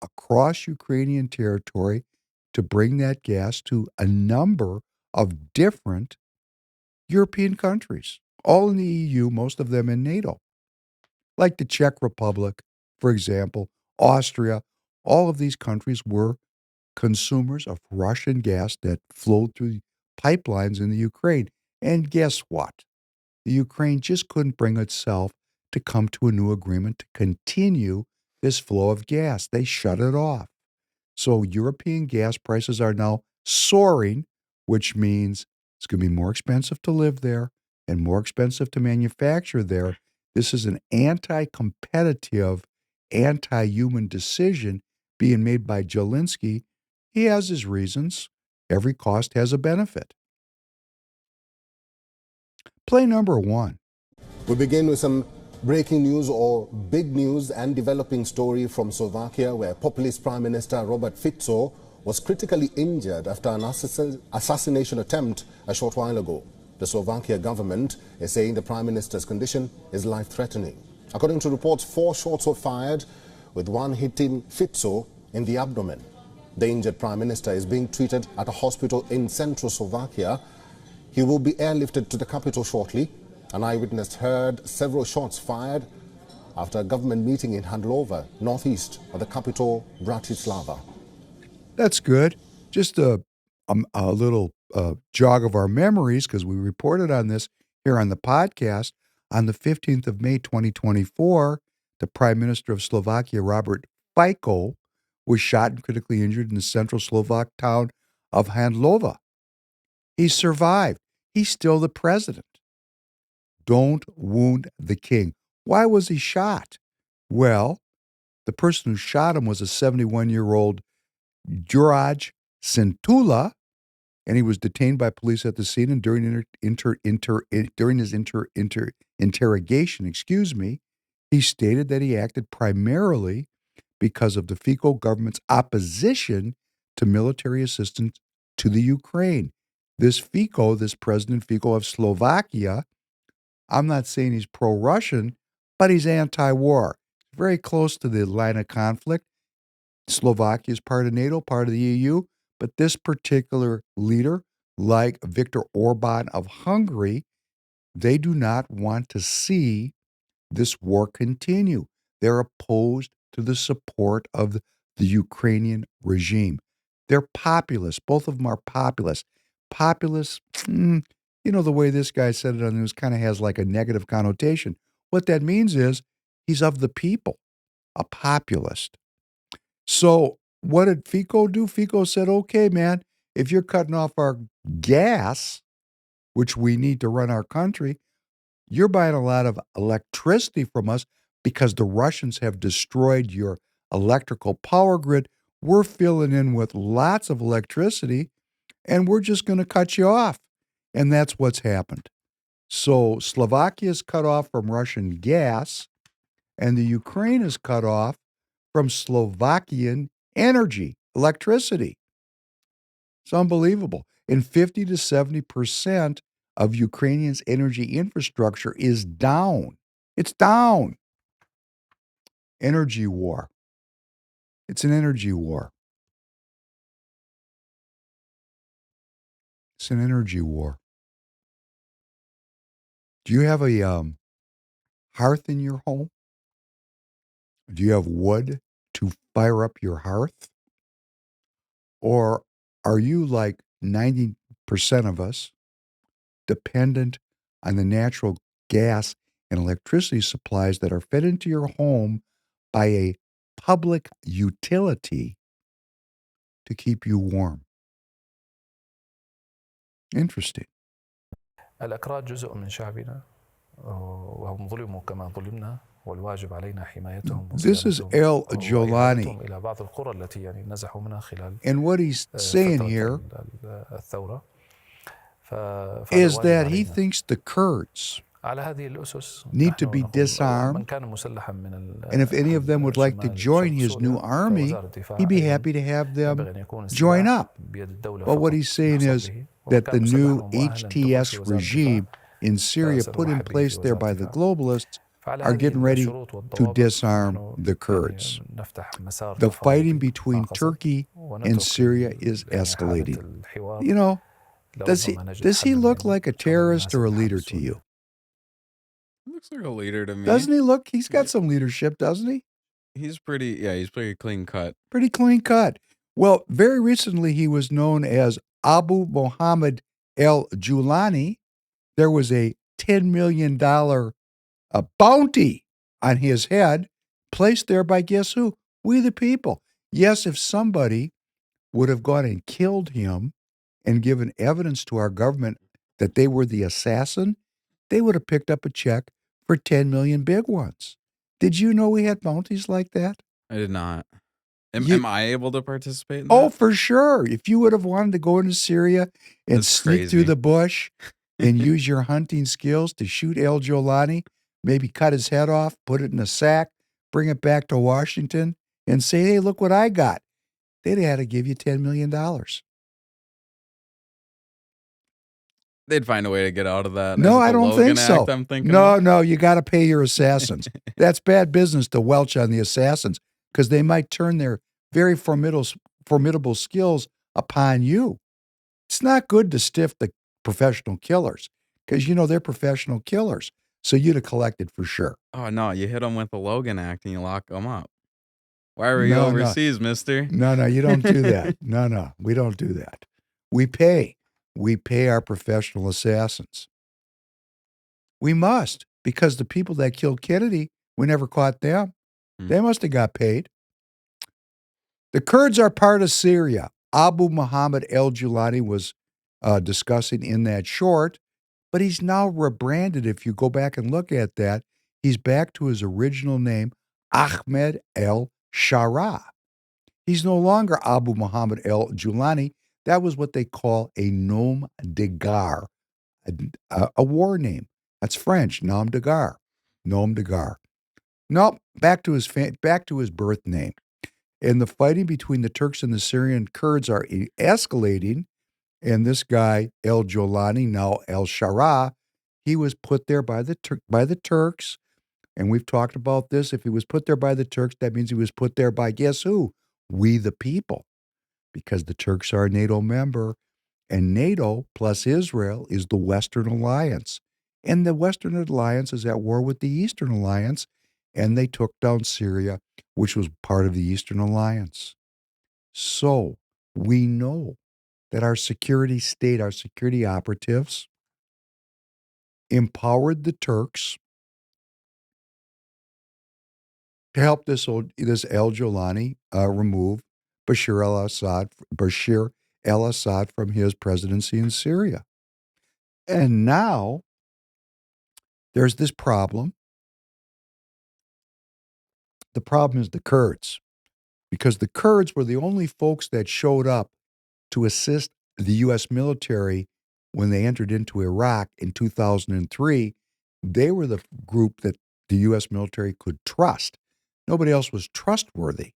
across Ukrainian territory to bring that gas to a number of different European countries, all in the EU, most of them in NATO, like the Czech Republic, for example, Austria. All of these countries were consumers of Russian gas that flowed through pipelines in the Ukraine. And guess what? The Ukraine just couldn't bring itself to come to a new agreement to continue this flow of gas. They shut it off. So European gas prices are now soaring, which means it's going to be more expensive to live there and more expensive to manufacture there. This is an anti-competitive, anti-human decision being made by Zelensky. He has his reasons. Every cost has a benefit. Play number one. We begin with some breaking news or big news and developing story from Slovakia, where populist Prime Minister Robert Fico was critically injured after an assassination attempt a short while ago. The Slovakia government is saying the Prime Minister's condition is life-threatening. According to reports, 4 shots were fired, with one hitting Fico in the abdomen. The injured Prime Minister is being treated at a hospital in central Slovakia. He will be airlifted to the capital shortly. An eyewitness heard several shots fired after a government meeting in Handlova, northeast of the capital, Bratislava. That's good. Just a little jog of our memories, because we reported on this here on the podcast. On the 15th of May, 2024, the Prime Minister of Slovakia, Robert Fico, was shot and critically injured in the central Slovak town of Handlova. He survived. He's still the president. Don't wound the king. Why was he shot? Well, the person who shot him was a 71-year-old Juraj Centula, and he was detained by police at the scene. And during his interrogation, he stated that he acted primarily because of the Fico government's opposition to military assistance to the Ukraine. This President Fico of Slovakia, I'm not saying he's pro-Russian, but he's anti-war. Very close to the line of conflict. Slovakia is part of NATO, part of the EU, but this particular leader, like Viktor Orban of Hungary, they do not want to see this war continue. They're opposed to the support of the Ukrainian regime. They're populist. Both of them are populist. Populist, the way this guy said it on the news kind of has like a negative connotation. What that means is he's of the people, a populist. So what did Fico do? Fico said, okay, man, if you're cutting off our gas, which we need to run our country, you're buying a lot of electricity from us because the Russians have destroyed your electrical power grid. We're filling in with lots of electricity, and we're just going to cut you off. And that's what's happened. So Slovakia is cut off from Russian gas, and the Ukraine is cut off from Slovakian energy, electricity. It's unbelievable. And 50 to 70% of Ukrainians' energy infrastructure is down. It's down. Energy war. It's an energy war. It's an energy war. Do you have a hearth in your home? Do you have wood to fire up your hearth? Or are you like 90% of us, dependent on the natural gas and electricity supplies that are fed into your home by a public utility to keep you warm? Interesting. الأكراد جزء من شعبنا وهم ظلموا كما ظلمنا والواجب علينا حمايتهم This is El Jolani. إلى بعض القرى التي نزحوا منها خلال And what he's saying here الثورة is that he thinks the Kurds على هذه الأسس need to be disarmed. من كان مسلحا من And if any of them would like to join his new army, he'd be happy to have them join up. But what he's saying is that the new HTS regime in Syria, put in place there by the globalists, are getting ready to disarm the Kurds. The fighting between Turkey and Syria is escalating. You know, does he look like a terrorist or a leader to you? He looks like a leader to me. Doesn't he look? He's got some leadership, doesn't he? He's pretty clean cut. Pretty clean cut. Well, very recently he was known as Abu Mohammed El Julani. There was a $10 million bounty on his head, placed there by guess who? We the people. Yes, if somebody would have gone and killed him and given evidence to our government that they were the assassin, they would have picked up a check for 10 million big ones. Did you know we had bounties like that? I did not. Am I able to participate in that? Oh, for sure. If you would have wanted to go into Syria and That's sneak crazy. through the bush and use your hunting skills to shoot El Jolani, maybe cut his head off, put it in a sack, bring it back to Washington, and say, hey, look what I got, they'd have had to give you $10 million. They'd find a way to get out of that. Is No, it I the don't think Logan so. Act I'm thinking No, of? no, you got to pay your assassins. That's bad business to welch on the assassins because they might turn their very formidable skills upon you. It's not good to stiff the professional killers because, they're professional killers. So you'd have collected for sure. Oh, no, you hit them with the Logan Act and you lock them up. Why were you No, no, overseas, mister? no, you don't do that. No, we don't do that. We pay. We pay our professional assassins. We must, because the people that killed Kennedy, we never caught them. They must have got paid. The Kurds are part of Syria. Abu Muhammad al-Julani was discussing in that short, but he's now rebranded. If you go back and look at that, he's back to his original name, Ahmed al-Shara. He's no longer Abu Muhammad al-Julani. That was what they call a nom de guerre, a war name. That's French, nom de guerre, nom de guerre. Nope, back to his birth name. And the fighting between the Turks and the Syrian Kurds are escalating. And this guy, El Jolani, now El Shara, he was put there by the Turks. And we've talked about this. If he was put there by the Turks, that means he was put there by guess who? We the people. Because the Turks are a NATO member. And NATO plus Israel is the Western Alliance. And the Western Alliance is at war with the Eastern Alliance. And they took down Syria, which was part of the Eastern Alliance. So we know that our security state, our security operatives, empowered the Turks to help this El Jolani remove Bashir al-Assad from his presidency in Syria. And now there's this problem. The problem is the Kurds, because the Kurds were the only folks that showed up to assist the U.S. military when they entered into Iraq in 2003. They were the group that the U.S. military could trust. Nobody else was trustworthy.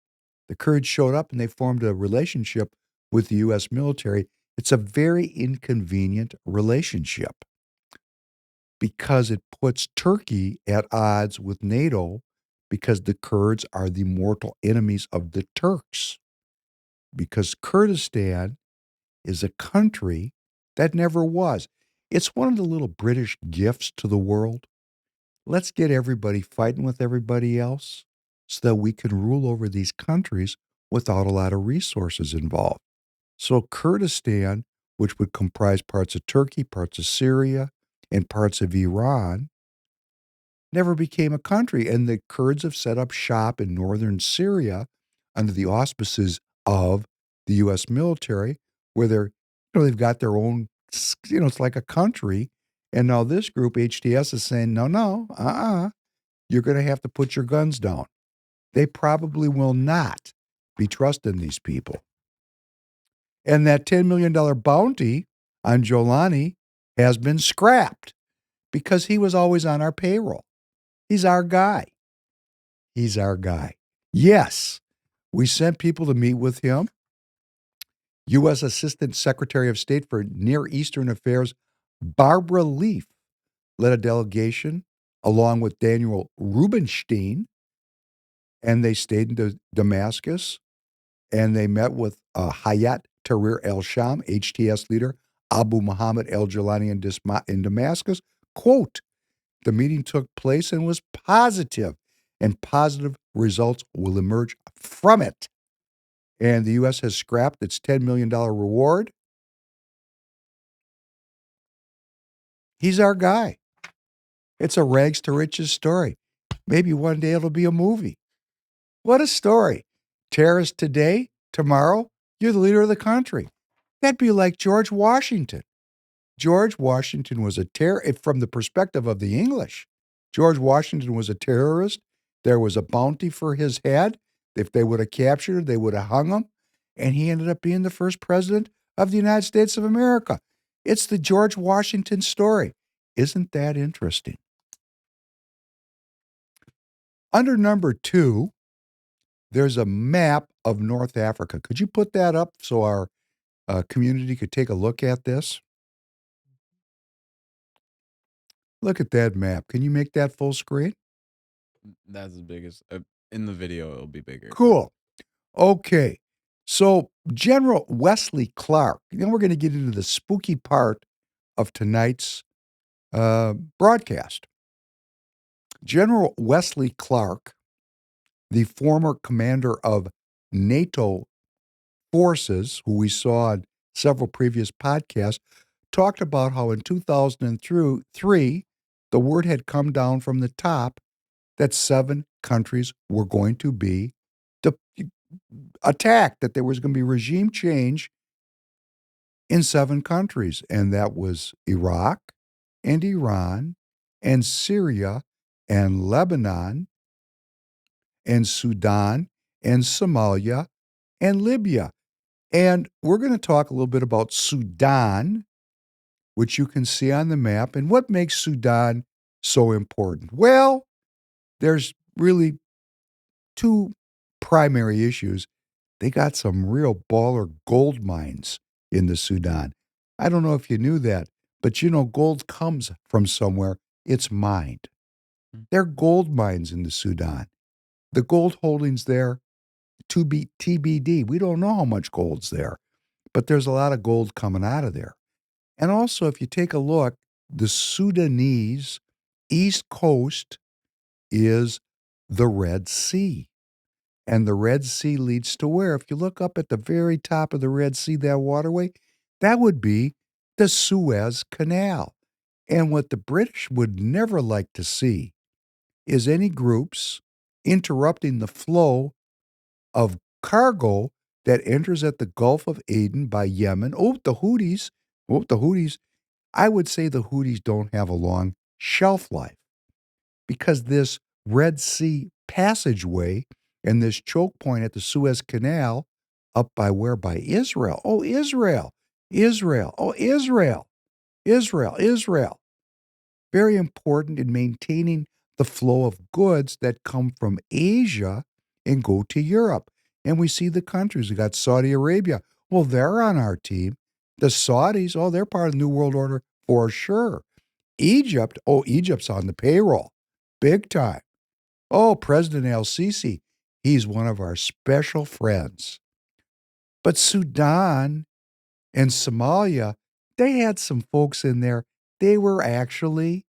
The Kurds showed up and they formed a relationship with the U.S. military. It's a very inconvenient relationship because it puts Turkey at odds with NATO because the Kurds are the mortal enemies of the Turks. Because Kurdistan is a country that never was. It's one of the little British gifts to the world. Let's get everybody fighting with everybody else so that we can rule over these countries without a lot of resources involved. So Kurdistan, which would comprise parts of Turkey, parts of Syria, and parts of Iran, never became a country. And the Kurds have set up shop in northern Syria under the auspices of the U.S. military, where they've got their own, it's like a country. And now this group, HTS, is saying, no, you're going to have to put your guns down. They probably will not be trusting these people. And that $10 million bounty on Jolani has been scrapped because he was always on our payroll. He's our guy. He's our guy. Yes, we sent people to meet with him. U.S. Assistant Secretary of State for Near Eastern Affairs, Barbara Leaf, led a delegation along with Daniel Rubinstein, and they stayed in Damascus, and they met with Hayat Tahrir el-Sham, HTS leader, Abu Muhammad al-Jolani in Damascus. Quote, the meeting took place and was positive, and positive results will emerge from it. And the U.S. has scrapped its $10 million reward. He's our guy. It's a rags to riches story. Maybe one day it'll be a movie. What a story. Terrorist today, tomorrow, you're the leader of the country. That'd be like George Washington. George Washington was a terrorist from the perspective of the English. George Washington was a terrorist. There was a bounty for his head. If they would have captured him, they would have hung him. And he ended up being the first president of the United States of America. It's the George Washington story. Isn't that interesting? Under number 2, there's a map of North Africa. Could you put that up so our community could take a look at this? Look at that map. Can you make that full screen? That's as big as in the video. It'll be bigger. Cool. Okay. So General Wesley Clark. Then we're going to get into the spooky part of tonight's broadcast. General Wesley Clark, the former commander of NATO forces, who we saw in several previous podcasts, talked about how in 2003, the word had come down from the top that 7 countries were going to be attacked, that there was going to be regime change in 7 countries. And that was Iraq and Iran and Syria and Lebanon and Sudan and Somalia and Libya. And we're going to talk a little bit about Sudan, which you can see on the map. And what makes Sudan so important? Well, there's really 2 primary issues. They got some real baller gold mines in the Sudan. I don't know if you knew that, but you know gold comes from somewhere. It's mined. There are gold mines in the Sudan. The gold holdings there, to be TBD. We don't know how much gold's there, but there's a lot of gold coming out of there. And also, if you take a look, the Sudanese east coast is the Red Sea. And the Red Sea leads to where? If you look up at the very top of the Red Sea, that waterway, that would be the Suez Canal. And what the British would never like to see is any groups interrupting the flow of cargo that enters at the Gulf of Aden by Yemen. The Houthis. The Houthis. I would say the Houthis don't have a long shelf life because this Red Sea passageway and this choke point at the Suez Canal up by where? By Israel. Oh, Israel. Israel. Oh, Israel. Israel. Israel. Very important in maintaining the flow of goods that come from Asia and go to Europe. And we see the countries. We got Saudi Arabia. Well, they're on our team. The Saudis, they're part of the New World Order for sure. Egypt, Egypt's on the payroll. Big time. President El-Sisi, he's one of our special friends. But Sudan and Somalia, they had some folks in there. They were actually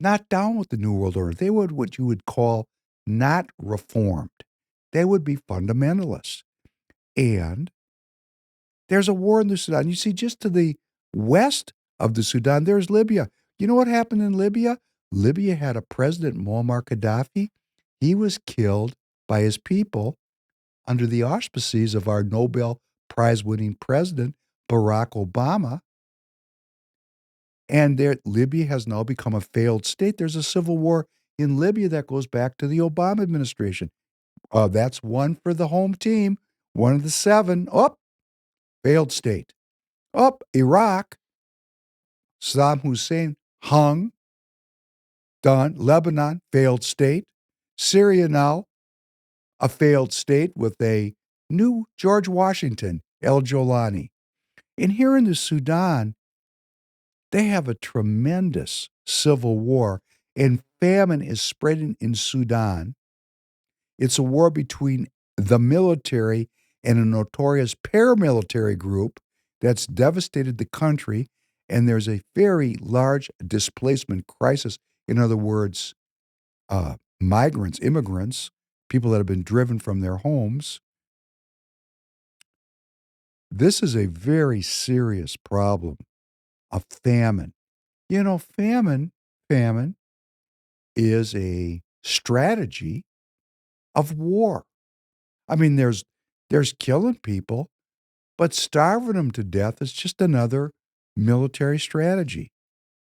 not down with the New World Order. They were what you would call not reformed. They would be fundamentalists. And there's a war in the Sudan. You see, just to the west of the Sudan, there's Libya. You know what happened in Libya? Libya had a president, Muammar Gaddafi. He was killed by his people under the auspices of our Nobel Prize-winning president, Barack Obama. And Libya has now become a failed state. There's a civil war in Libya that goes back to the Obama administration. That's one for the home team, one of the 7. Failed state. Iraq, Saddam Hussein hung, done. Lebanon, failed state. Syria now, a failed state with a new George Washington, El Jolani. And here in the Sudan, they have a tremendous civil war, and famine is spreading in Sudan. It's a war between the military and a notorious paramilitary group that's devastated the country, and there's a very large displacement crisis. In other words, migrants, immigrants, people that have been driven from their homes. This is a very serious problem of famine. You know, famine is a strategy of war. I mean, there's killing people, but starving them to death is just another military strategy.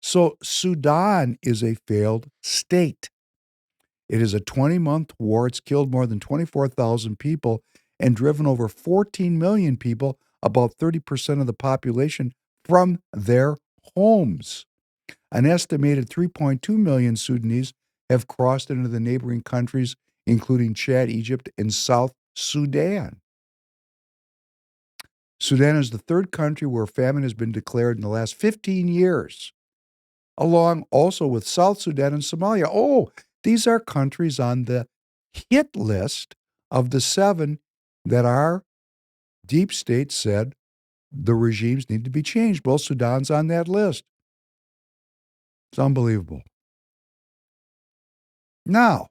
So Sudan is a failed state. It is a 20-month war. It's killed more than 24,000 people and driven over 14 million people, about 30% of the population, from their homes. An estimated 3.2 million Sudanese have crossed into the neighboring countries, including Chad, Egypt, and South Sudan. Sudan is the 3rd country where famine has been declared in the last 15 years. along also with South Sudan and Somalia. Oh, these are countries on the hit list of the 7 that our deep state said the regimes need to be changed. Well, Sudan's on that list. It's unbelievable. Now,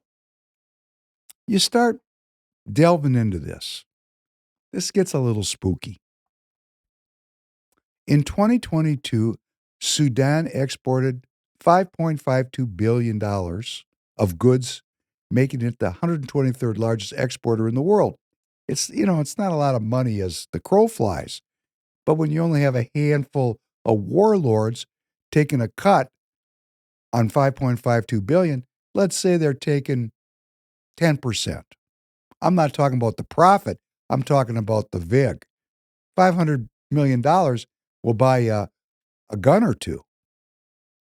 you start delving into this. This gets a little spooky. In 2022, Sudan exported $5.52 billion of goods, making it the 123rd largest exporter in the world. It's not a lot of money as the crow flies, but when you only have a handful of warlords taking a cut on 5.52 billion, let's say they're taking 10%. I'm not talking about the profit, I'm talking about the VIG. $500 million will buy a gun or two.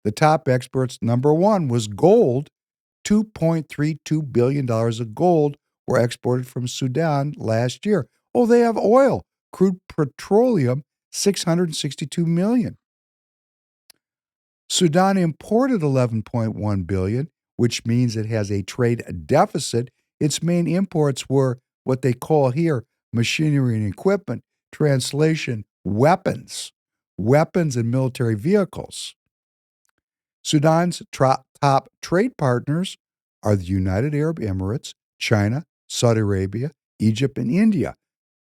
The top experts, number one was gold. $2.32 billion of gold were exported from Sudan last year. Oh, they have oil, crude petroleum, $662 million. Sudan imported $11.1 billion, which means it has a trade deficit. Its main imports were what they call here machinery and equipment, translation, weapons and military vehicles. Sudan's top trade partners are the United Arab Emirates, China, Saudi Arabia, Egypt, and India.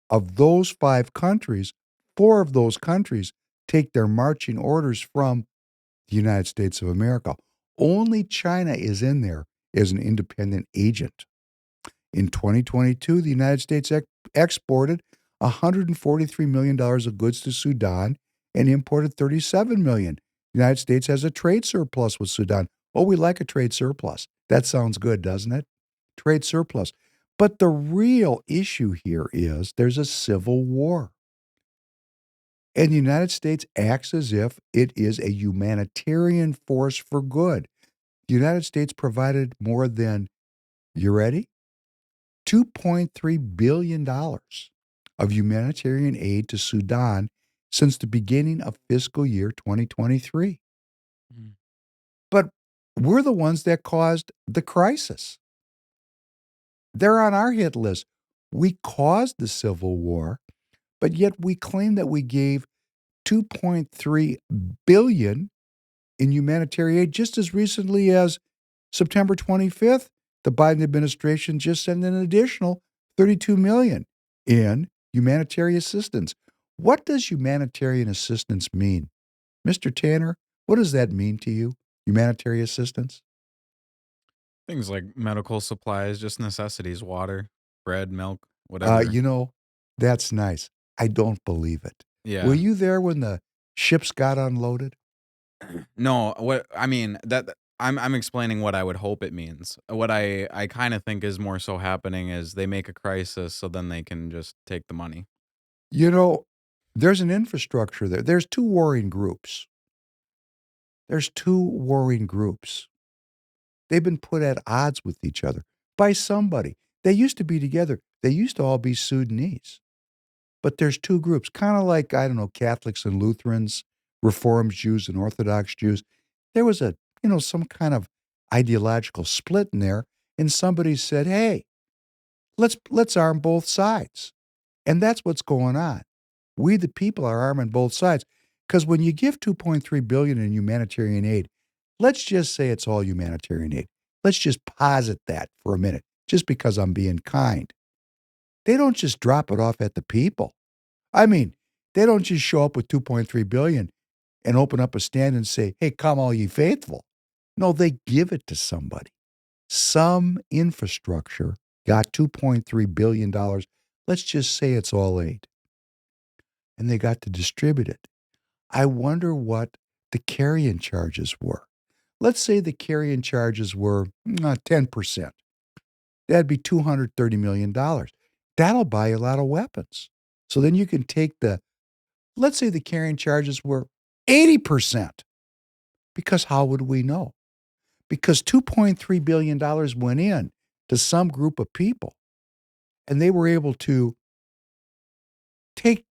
Of those 5 countries, 4 of those countries take their marching orders from the United States of America. Only China is in there as an independent agent. In 2022, the United States exported $143 million of goods to Sudan and imported $37 million. The United States has a trade surplus with Sudan. Oh, we like a trade surplus. That sounds good, doesn't it? Trade surplus. But the real issue here is there's a civil war. And the United States acts as if it is a humanitarian force for good. The United States provided more than, you ready? $2.3 billion of humanitarian aid to Sudan since the beginning of fiscal year 2023. Mm. But we're the ones that caused the crisis. They're on our hit list. We caused the civil war, but yet we claim that we gave $2.3 billion in humanitarian aid just as recently as September 25th. The Biden administration just sent an additional $32 million in humanitarian assistance. What does humanitarian assistance mean? Mr. Tanner, what does that mean to you, humanitarian assistance? Things like medical supplies, just necessities, water, bread, milk, whatever. You know, that's nice. I don't believe it. Were Yeah. you there when the ships got unloaded? No, what I mean that I'm explaining what I would hope it means. What I kind of think is more so happening is they make a crisis so then they can just take the money. You know, there's an infrastructure there. There's two warring groups. They've been put at odds with each other by somebody. They used to be together. They used to all be Sudanese. But there's two groups, kind of like, I don't know, Catholics and Lutherans, Reformed Jews and Orthodox Jews. There was some kind of ideological split in there, and somebody said, "Hey, let's arm both sides." And that's what's going on. We the people are arming both sides because when you give 2.3 billion in humanitarian aid, let's just say it's all humanitarian aid. Let's just posit that for a minute, just because I'm being kind. They don't just drop it off at the people. I mean, they don't just show up with 2.3 billion and open up a stand and say, "Hey, come all ye faithful." No, they give it to somebody. Some infrastructure got $2.3 billion. Let's just say it's all aid. And they got to distribute it. I wonder what the carrying charges were. Let's say the carrying charges were 10%. That'd be $230 million. That'll buy a lot of weapons. So then you can take let's say the carrying charges were 80%. Because how would we know? Because $2.3 billion went in to some group of people. And they were able to take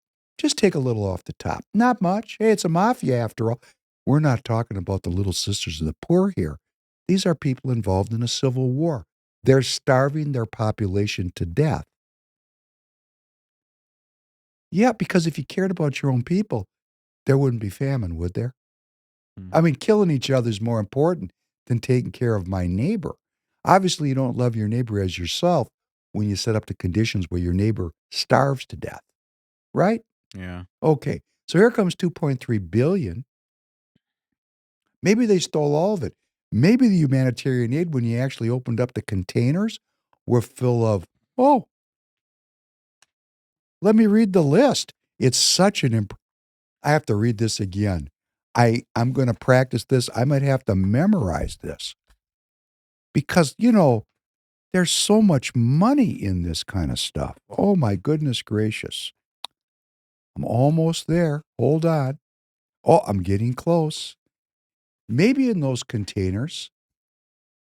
a little off the top. Not much. Hey, it's a mafia after all. We're not talking about the Little Sisters of the Poor here. These are people involved in a civil war. They're starving their population to death. Yeah, because if you cared about your own people, there wouldn't be famine, would there? Mm. I mean, killing each other is more important than taking care of my neighbor. Obviously, you don't love your neighbor as yourself when you set up the conditions where your neighbor starves to death, right? Yeah. Okay, so here comes 2.3 billion. Maybe they stole all of it. Maybe the humanitarian aid, when you actually opened up the containers, were full of, oh, let me read the list. It's such an I have to read this again. I'm going to practice this. I might have to memorize this because, there's so much money in this kind of stuff. Oh, my goodness gracious. I'm almost there. Hold on. Oh, I'm getting close. Maybe in those containers,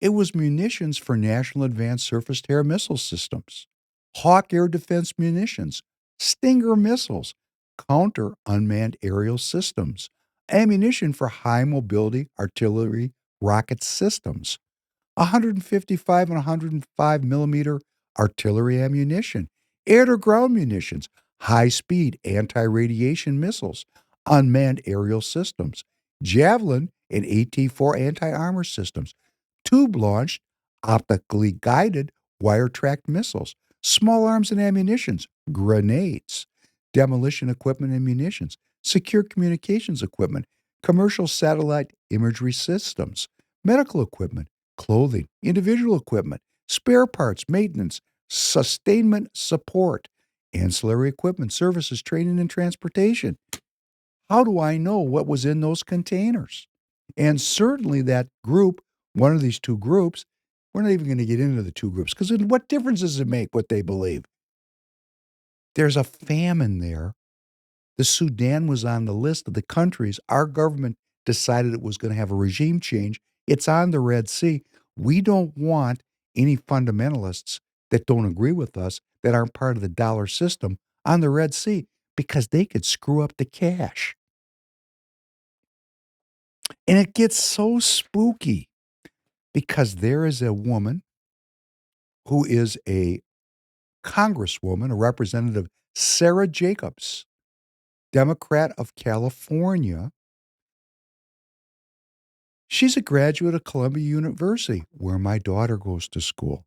it was munitions for National Advanced Surface to Air Missile Systems, Hawk air defense munitions, Stinger missiles, counter unmanned aerial systems, ammunition for high mobility artillery rocket systems, 155 and 105 millimeter artillery ammunition, air to ground munitions, high speed anti radiation missiles, unmanned aerial systems, Javelin and AT-4 anti armor systems, tube launched, optically guided, wire tracked missiles, small arms and ammunitions, grenades, demolition equipment and munitions, secure communications equipment, commercial satellite imagery systems, medical equipment, clothing, individual equipment, spare parts, maintenance, sustainment support, ancillary equipment, services, training, and transportation. How do I know what was in those containers? And certainly that group, one of these two groups, we're not even going to get into the two groups because what difference does it make what they believe? There's a famine there. The Sudan was on the list of the countries. Our government decided it was going to have a regime change. It's on the Red Sea. We don't want any fundamentalists that don't agree with us, that aren't part of the dollar system, on the Red Sea because they could screw up the cash. And it gets so spooky because there is a woman who is a congresswoman, a representative, Sarah Jacobs, Democrat of California. She's a graduate of Columbia University, where my daughter goes to school.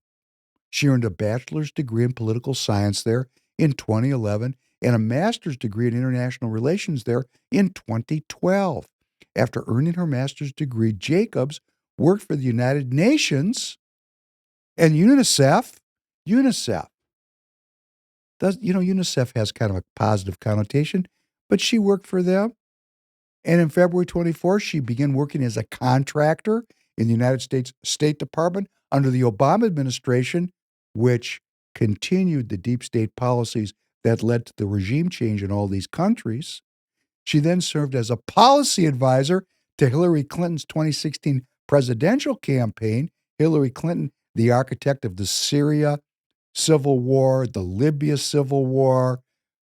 She earned a bachelor's degree in political science there in 2011 and a master's degree in international relations there in 2012. After earning her master's degree, Jacobs worked for the United Nations and UNICEF. UNICEF. UNICEF has kind of a positive connotation, but she worked for them. And in February 24th, she began working as a contractor in the United States State Department under the Obama administration, which continued the deep state policies that led to the regime change in all these countries. She then served as a policy advisor to Hillary Clinton's 2016 presidential campaign. Hillary Clinton, the architect of the Syria Civil War, the Libya Civil War,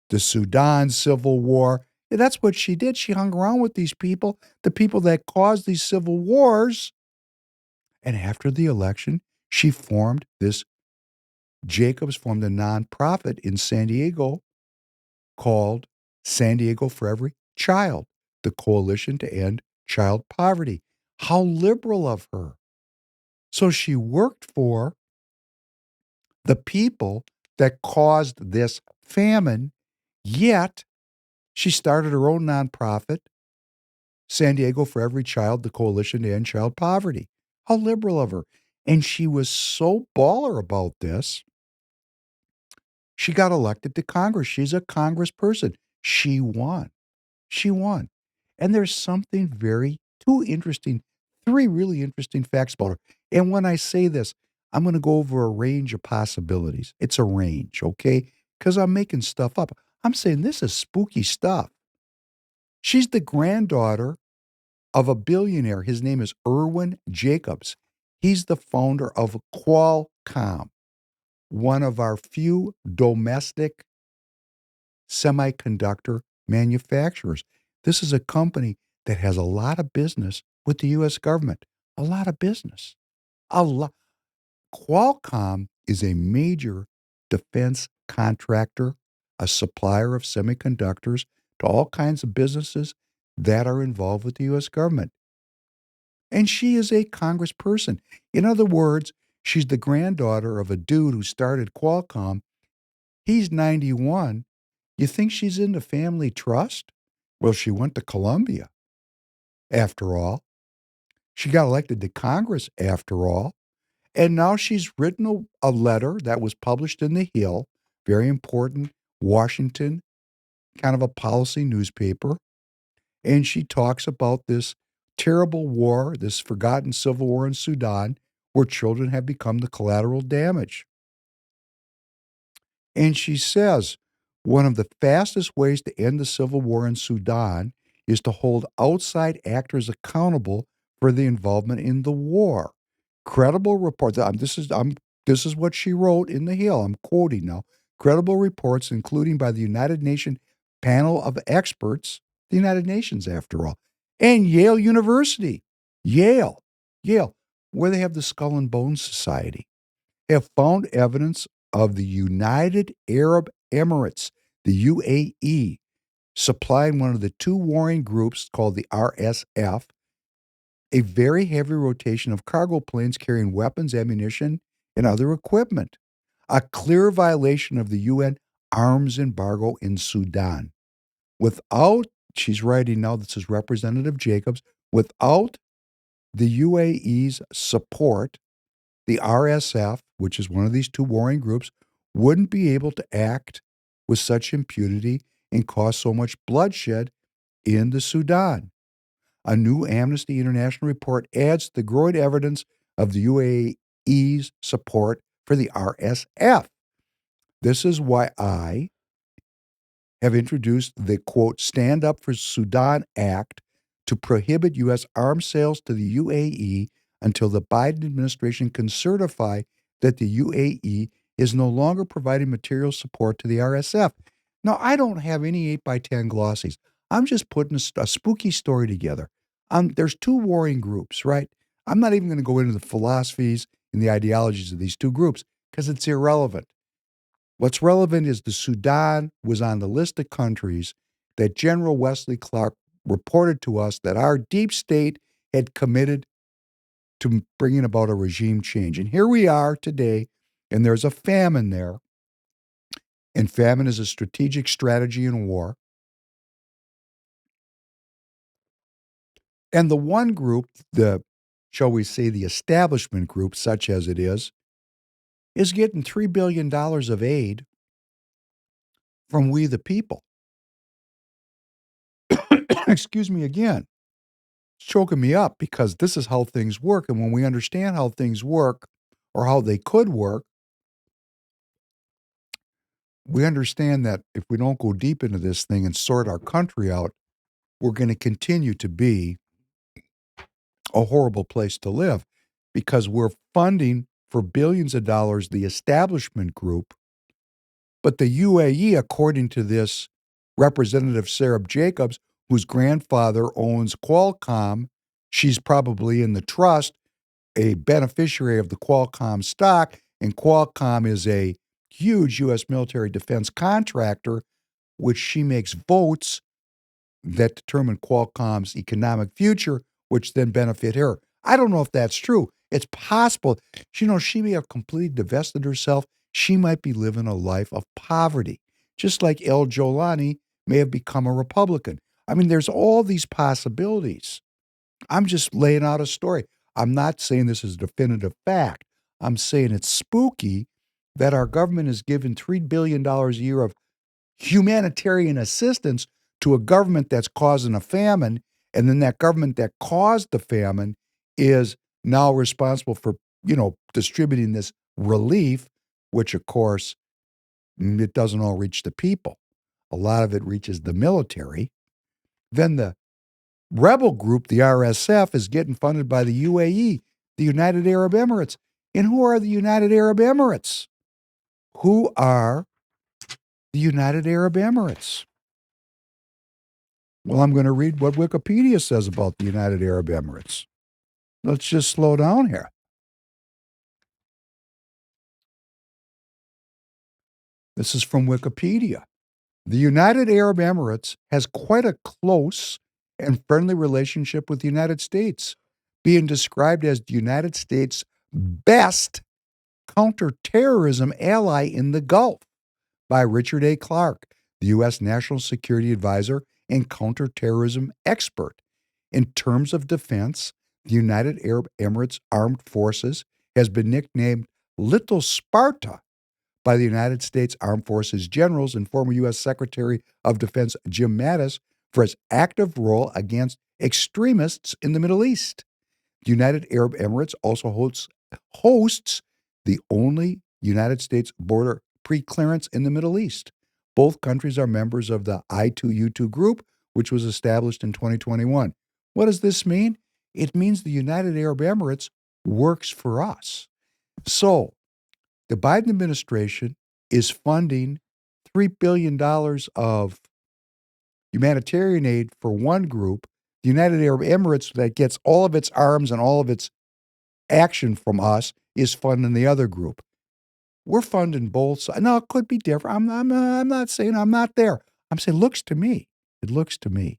the Sudan Civil War. Yeah, that's what she did. She hung around with these people, the people that caused these civil wars. And after the election, Jacobs formed a nonprofit in San Diego called San Diego for Every Child, the Coalition to End Child Poverty. How liberal of her. So she worked for the people that caused this famine, yet she started her own nonprofit, San Diego for Every Child, the Coalition to End Child Poverty. How liberal of her. And she was so baller about this, she got elected to Congress. She's a congressperson. She won. She won. And there's three really interesting facts about her. And when I say this, I'm going to go over a range of possibilities. It's a range, okay? Because I'm making stuff up. I'm saying this is spooky stuff. She's the granddaughter of a billionaire. His name is Irwin Jacobs. He's the founder of Qualcomm, one of our few domestic semiconductor manufacturers. This is a company that has a lot of business with the U.S. government. A lot of business. A lot. Qualcomm is a major defense contractor, a supplier of semiconductors to all kinds of businesses that are involved with the U.S. government. And she is a congressperson. In other words, she's the granddaughter of a dude who started Qualcomm. He's 91. You think she's in the family trust? Well, she went to Columbia, after all. She got elected to Congress, after all. And now she's written a letter that was published in The Hill, very important, Washington, kind of a policy newspaper. And she talks about this terrible war, this forgotten civil war in Sudan, where children have become the collateral damage. And she says one of the fastest ways to end the civil war in Sudan is to hold outside actors accountable for the involvement in the war. Credible reports. This is what she wrote in The Hill. I'm quoting now. Credible reports, including by the United Nations panel of experts, the United Nations, after all, and Yale University, Yale, where they have the Skull and Bones Society, have found evidence of the United Arab Emirates, the UAE, supplying one of the two warring groups called the RSF a very heavy rotation of cargo planes carrying weapons, ammunition, and other equipment. A clear violation of the UN arms embargo in Sudan. Without, she's writing now, this is Representative Jacobs, without the UAE's support, the RSF, which is one of these two warring groups, wouldn't be able to act with such impunity and cause so much bloodshed in the Sudan. A new Amnesty International report adds to the growing evidence of the UAE's support for the RSF. This is why I have introduced the, quote, Stand Up for Sudan Act to prohibit U.S. arms sales to the UAE until the Biden administration can certify that the UAE is no longer providing material support to the RSF. Now, I don't have any 8x10 glossies. I'm just putting a spooky story together. There's two warring groups, right? I'm not even going to go into the philosophies and the ideologies of these two groups because it's irrelevant. What's relevant is the Sudan was on the list of countries that General Wesley Clark reported to us that our deep state had committed to bringing about a regime change. And here we are today, and there's a famine there. And famine is a strategic strategy in war. And the one group, shall we say, the establishment group, such as it is getting $3 billion of aid from we the people. Excuse me again. It's choking me up because this is how things work. And when we understand how things work or how they could work, we understand that if we don't go deep into this thing and sort our country out, we're going to continue to be a horrible place to live because we're funding for billions of dollars the establishment group. But the UAE, according to this Representative Sarah Jacobs, whose grandfather owns Qualcomm, she's probably in the trust, a beneficiary of the Qualcomm stock, and Qualcomm is a huge U.S. military defense contractor, which she makes votes that determine Qualcomm's economic future, which then benefit her. I don't know if that's true. It's possible. She may have completely divested herself. She might be living a life of poverty, just like El Jolani may have become a Republican. I mean, there's all these possibilities. I'm just laying out a story. I'm not saying this is a definitive fact. I'm saying it's spooky that our government is giving $3 billion a year of humanitarian assistance to a government that's causing a famine, and then that government that caused the famine is now responsible for, distributing this relief, which, of course, it doesn't all reach the people. A lot of it reaches the military. Then the rebel group, the RSF, is getting funded by the UAE, the United Arab Emirates. And who are the United Arab Emirates? Who are the United Arab Emirates? Well, I'm going to read what Wikipedia says about the United Arab Emirates. Let's just slow down here. This is from Wikipedia. The United Arab Emirates has quite a close and friendly relationship with the United States, being described as the United States' best counterterrorism ally in the Gulf by Richard A. Clark, the U.S. National Security Advisor and counterterrorism expert. In terms of defense, the United Arab Emirates Armed Forces has been nicknamed Little Sparta by the United States Armed Forces generals and former U.S. Secretary of Defense Jim Mattis for its active role against extremists in the Middle East. The United Arab Emirates also hosts the only United States border pre-clearance in the Middle East. Both countries are members of the I2U2 group, which was established in 2021. What does this mean? It means the United Arab Emirates works for us. So, the Biden administration is funding $3 billion of humanitarian aid for one group. The United Arab Emirates, that gets all of its arms and all of its action from us, is funding the other group. We're funding both sides. Now, it could be different. I'm not saying I'm not there. I'm saying it looks to me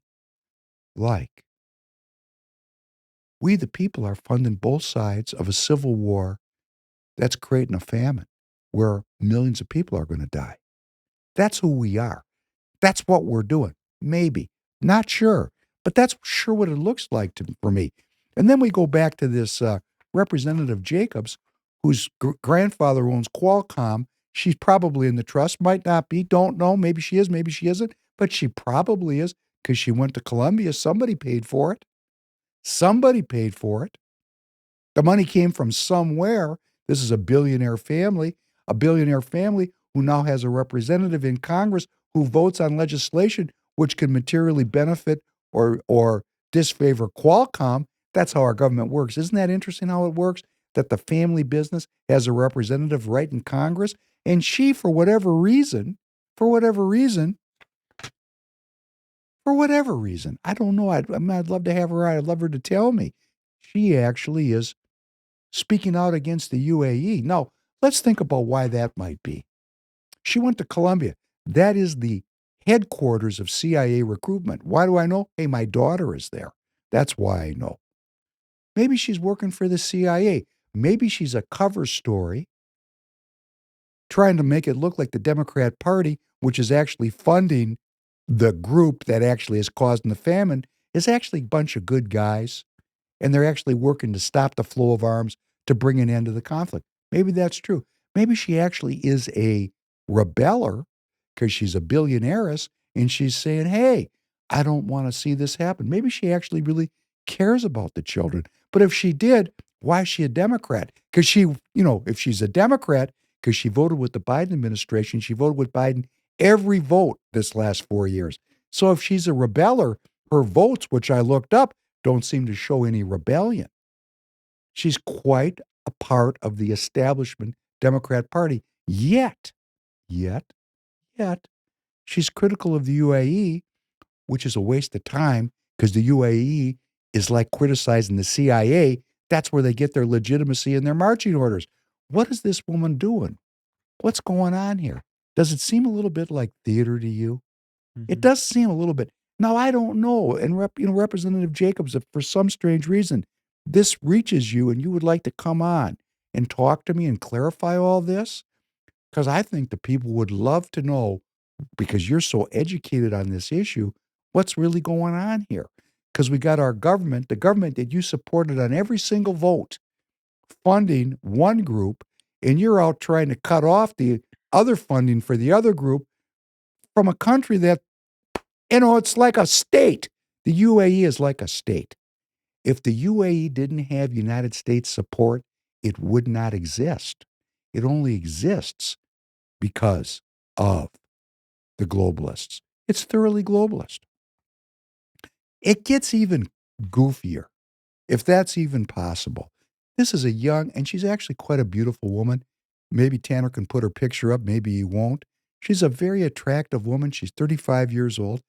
like we, the people, are funding both sides of a civil war that's creating a famine where millions of people are going to die. That's who we are. That's what we're doing. Maybe. Not sure. But that's sure what it looks like for me. And then we go back to this Representative Jacobs, whose grandfather owns Qualcomm. She's probably in the trust. Might not be. Don't know. Maybe she is. Maybe she isn't. But she probably is because she went to Columbia. Somebody paid for it. Somebody paid for it. The money came from somewhere. This is a billionaire family who now has a representative in Congress who votes on legislation which can materially benefit or disfavor Qualcomm. That's how our government works. Isn't that interesting how it works? That the family business has a representative right in Congress, and she, for whatever reason, I don't know. I'd love to have her on. I'd love her to tell me. She actually is speaking out against the UAE. Now, let's think about why that might be. She went to Columbia. That is the headquarters of CIA recruitment. Why do I know? Hey, my daughter is there. That's why I know. Maybe she's working for the CIA. Maybe she's a cover story trying to make it look like the Democrat Party, which is actually funding the group that actually is causing the famine, is actually a bunch of good guys. And they're actually working to stop the flow of arms to bring an end to the conflict. Maybe that's true. Maybe she actually is a rebeller because she's a billionairess and she's saying, hey, I don't want to see this happen. Maybe she actually really cares about the children. But if she did, why is she a Democrat? Because if she's a Democrat, because she voted with the Biden administration, she voted with Biden every vote this last 4 years. So if she's a rebeller, her votes, which I looked up, don't seem to show any rebellion. She's quite a part of the establishment Democrat Party. Yet, she's critical of the UAE, which is a waste of time because the UAE is like criticizing the CIA. That's where they get their legitimacy and their marching orders. What is this woman doing? What's going on here? Does it seem a little bit like theater to you? It does seem a little bit. Now, I don't know. And Representative Jacobs, if for some strange reason this reaches you and you would like to come on and talk to me and clarify all this, because I think the people would love to know, because you're so educated on this issue, what's really going on here. Because we got our government, the government that you supported on every single vote, funding one group, and you're out trying to cut off the other funding for the other group from a country that, it's like a state. The UAE is like a state. If the UAE didn't have United States support, it would not exist. It only exists because of the globalists. It's thoroughly globalist. It gets even goofier, if that's even possible. This is a young, and she's actually quite a beautiful woman. Maybe Tanner can put her picture up, maybe he won't. She's a very attractive woman. She's 35 years old.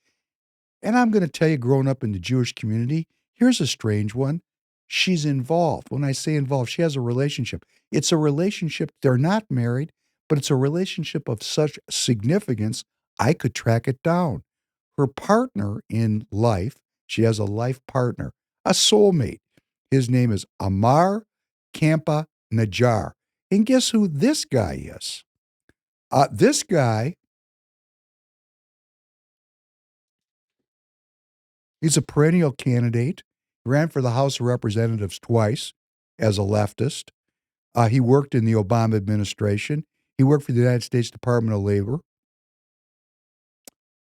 And I'm going to tell you, growing up in the Jewish community, here's a strange one. She's involved. When I say involved, she has a relationship. It's a relationship. They're not married, but it's a relationship of such significance, I could track it down. Her partner in life, she has a life partner, a soulmate. His name is Amar Kampa Najjar. And guess who this guy is? This guy, he's a perennial candidate. He ran for the House of Representatives twice as a leftist. He worked in the Obama administration. He worked for the United States Department of Labor.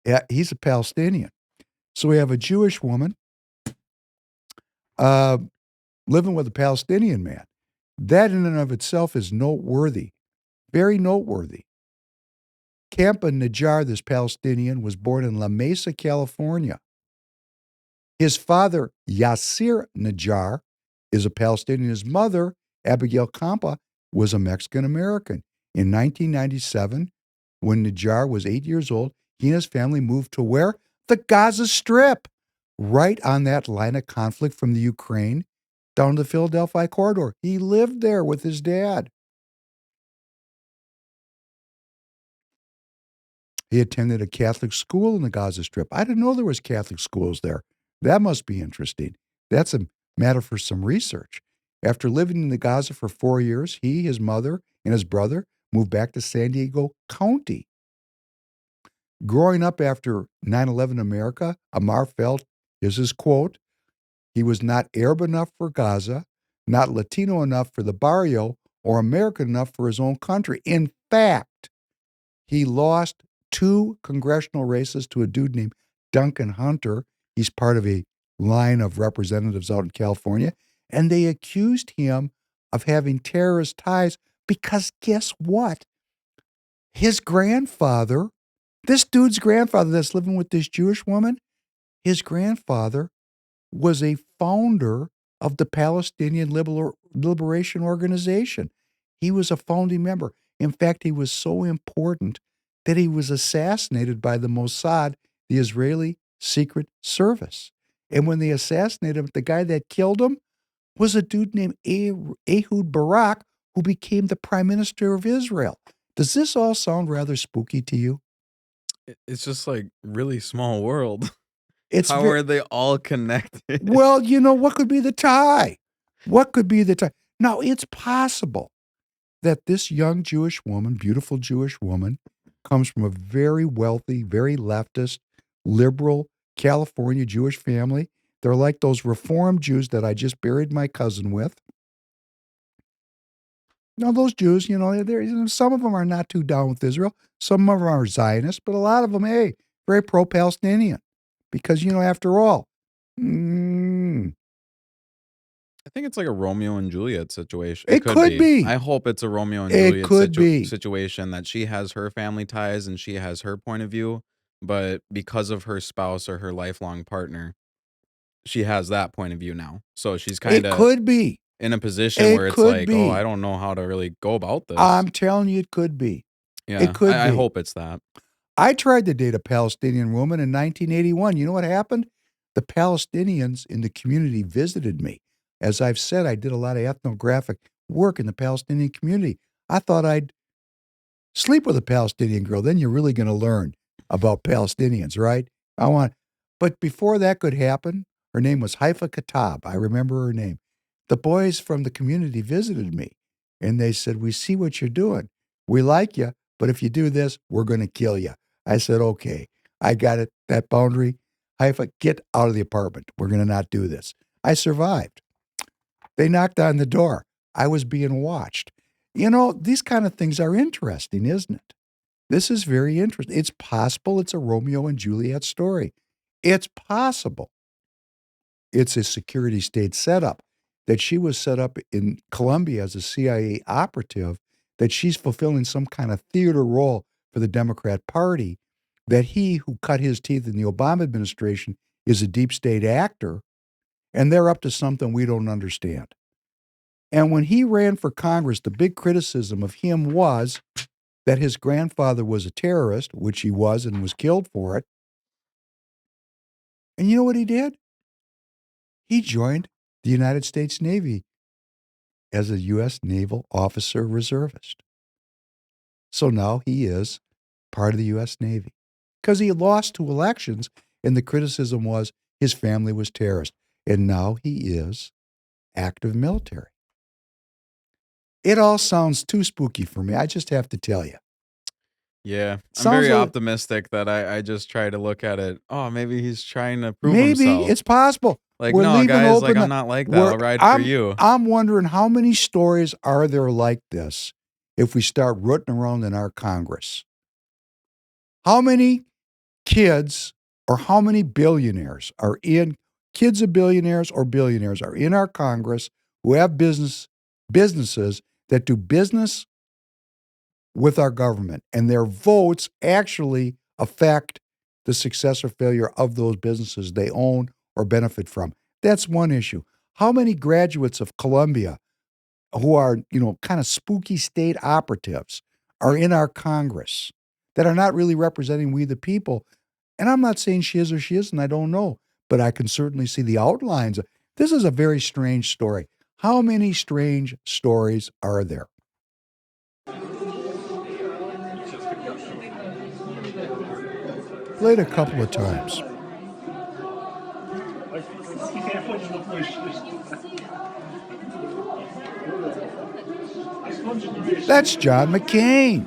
Yeah, he's a Palestinian. So we have a Jewish woman uh, living with a Palestinian man. That in and of itself is noteworthy, very noteworthy. Kampa Najjar, this Palestinian, was born in La Mesa, California. His father, Yasser Najjar, is a Palestinian. His mother, Abigail Kampa, was a Mexican-American. In 1997, when Najjar was 8 years old, he and his family moved to where? The Gaza Strip, right on that line of conflict from the Ukraine down to the Philadelphia corridor. He lived there with his dad. He attended a Catholic school in the Gaza Strip. I didn't know there was Catholic schools there. That must be interesting. That's a matter for some research. After living in the Gaza for 4 years, he, his mother, and his brother moved back to San Diego County. Growing up after 9/11 America, Amar felt, is his quote, he was not Arab enough for Gaza, not Latino enough for the barrio, or American enough for his own country. In fact, he lost 2 congressional races to a dude named Duncan Hunter. He's part of a line of representatives out in California. And they accused him of having terrorist ties because guess what? His grandfather, this dude's grandfather that's living with this Jewish woman, his grandfather was a founder of the Palestinian Liberation Organization. He was a founding member. In fact, he was so important that he was assassinated by the Mossad, the Israeli Secret Service. And when they assassinated him, the guy that killed him was a dude named Ehud Barak, who became the prime minister of Israel. Does this all sound rather spooky to you? It's just like really small world. It's How very, are they all connected? well, what could be the tie? What could be the tie? Now, it's possible that this young Jewish woman, beautiful Jewish woman, comes from a very wealthy, very leftist, liberal California Jewish family. They're like those Reformed Jews that I just buried my cousin with. Now, those Jews, some of them are not too down with Israel. Some of them are Zionists, but a lot of them, hey, very pro-Palestinian. Because, after all, I think it's like a Romeo and Juliet situation. It could be. I hope it's a Romeo and It Juliet could be. situation that she has her family ties and she has her point of view, but because of her spouse or her lifelong partner, she has that point of view now. So she's kind It of could be. in a position It where it's could like, be. oh, I don't know how to really go about this. I'm telling you, it could be. Yeah, it could I be. hope it's that. I tried to date a Palestinian woman in 1981. You know what happened? The Palestinians in the community visited me. As I've said, I did a lot of ethnographic work in the Palestinian community. I thought I'd sleep with a Palestinian girl. Then you're really going to learn about Palestinians, right? But before that could happen, her name was Haifa Katab. I remember her name. The boys from the community visited me, and they said, we see what you're doing. We like you, but if you do this, we're going to kill you. I said, okay, I got it, that boundary. Haifa, get out of the apartment. We're going to not do this. I survived. They knocked on the door. I was being watched. These kind of things are interesting, isn't it? This is very interesting. It's possible it's a Romeo and Juliet story. It's possible it's a security state setup, that she was set up in Colombia as a CIA operative, that she's fulfilling some kind of theater role for the Democrat Party, that he who cut his teeth in the Obama administration is a deep state actor, and they're up to something we don't understand. And when he ran for Congress, the big criticism of him was that his grandfather was a terrorist, which he was and was killed for it. And you know what he did? He joined the United States Navy as a U.S. Naval Officer Reservist. So now he is part of the U.S. Navy because he lost 2 elections, and the criticism was his family was terrorist. And now he is active military. It all sounds too spooky for me. I just have to tell you. Yeah, I'm Sounds very like optimistic that I just try to look at it. Oh, maybe he's trying to prove maybe himself. it's possible. Like, We're no, leaving guys, like open I'm not like that. I'll ride for you. I'm wondering how many stories are there like this if we start rooting around in our Congress. How many kids or how many billionaires are in kids of billionaires or billionaires are in our Congress who have businesses that do business with our government, and their votes actually affect the success or failure of those businesses they own or benefit from. That's one issue. How many graduates of Columbia who are, kind of spooky state operatives are in our Congress that are not really representing we the people? And I'm not saying she is or she isn't, I don't know, but I can certainly see the outlines. This is a very strange story. How many strange stories are there? Played a couple of times. That's John McCain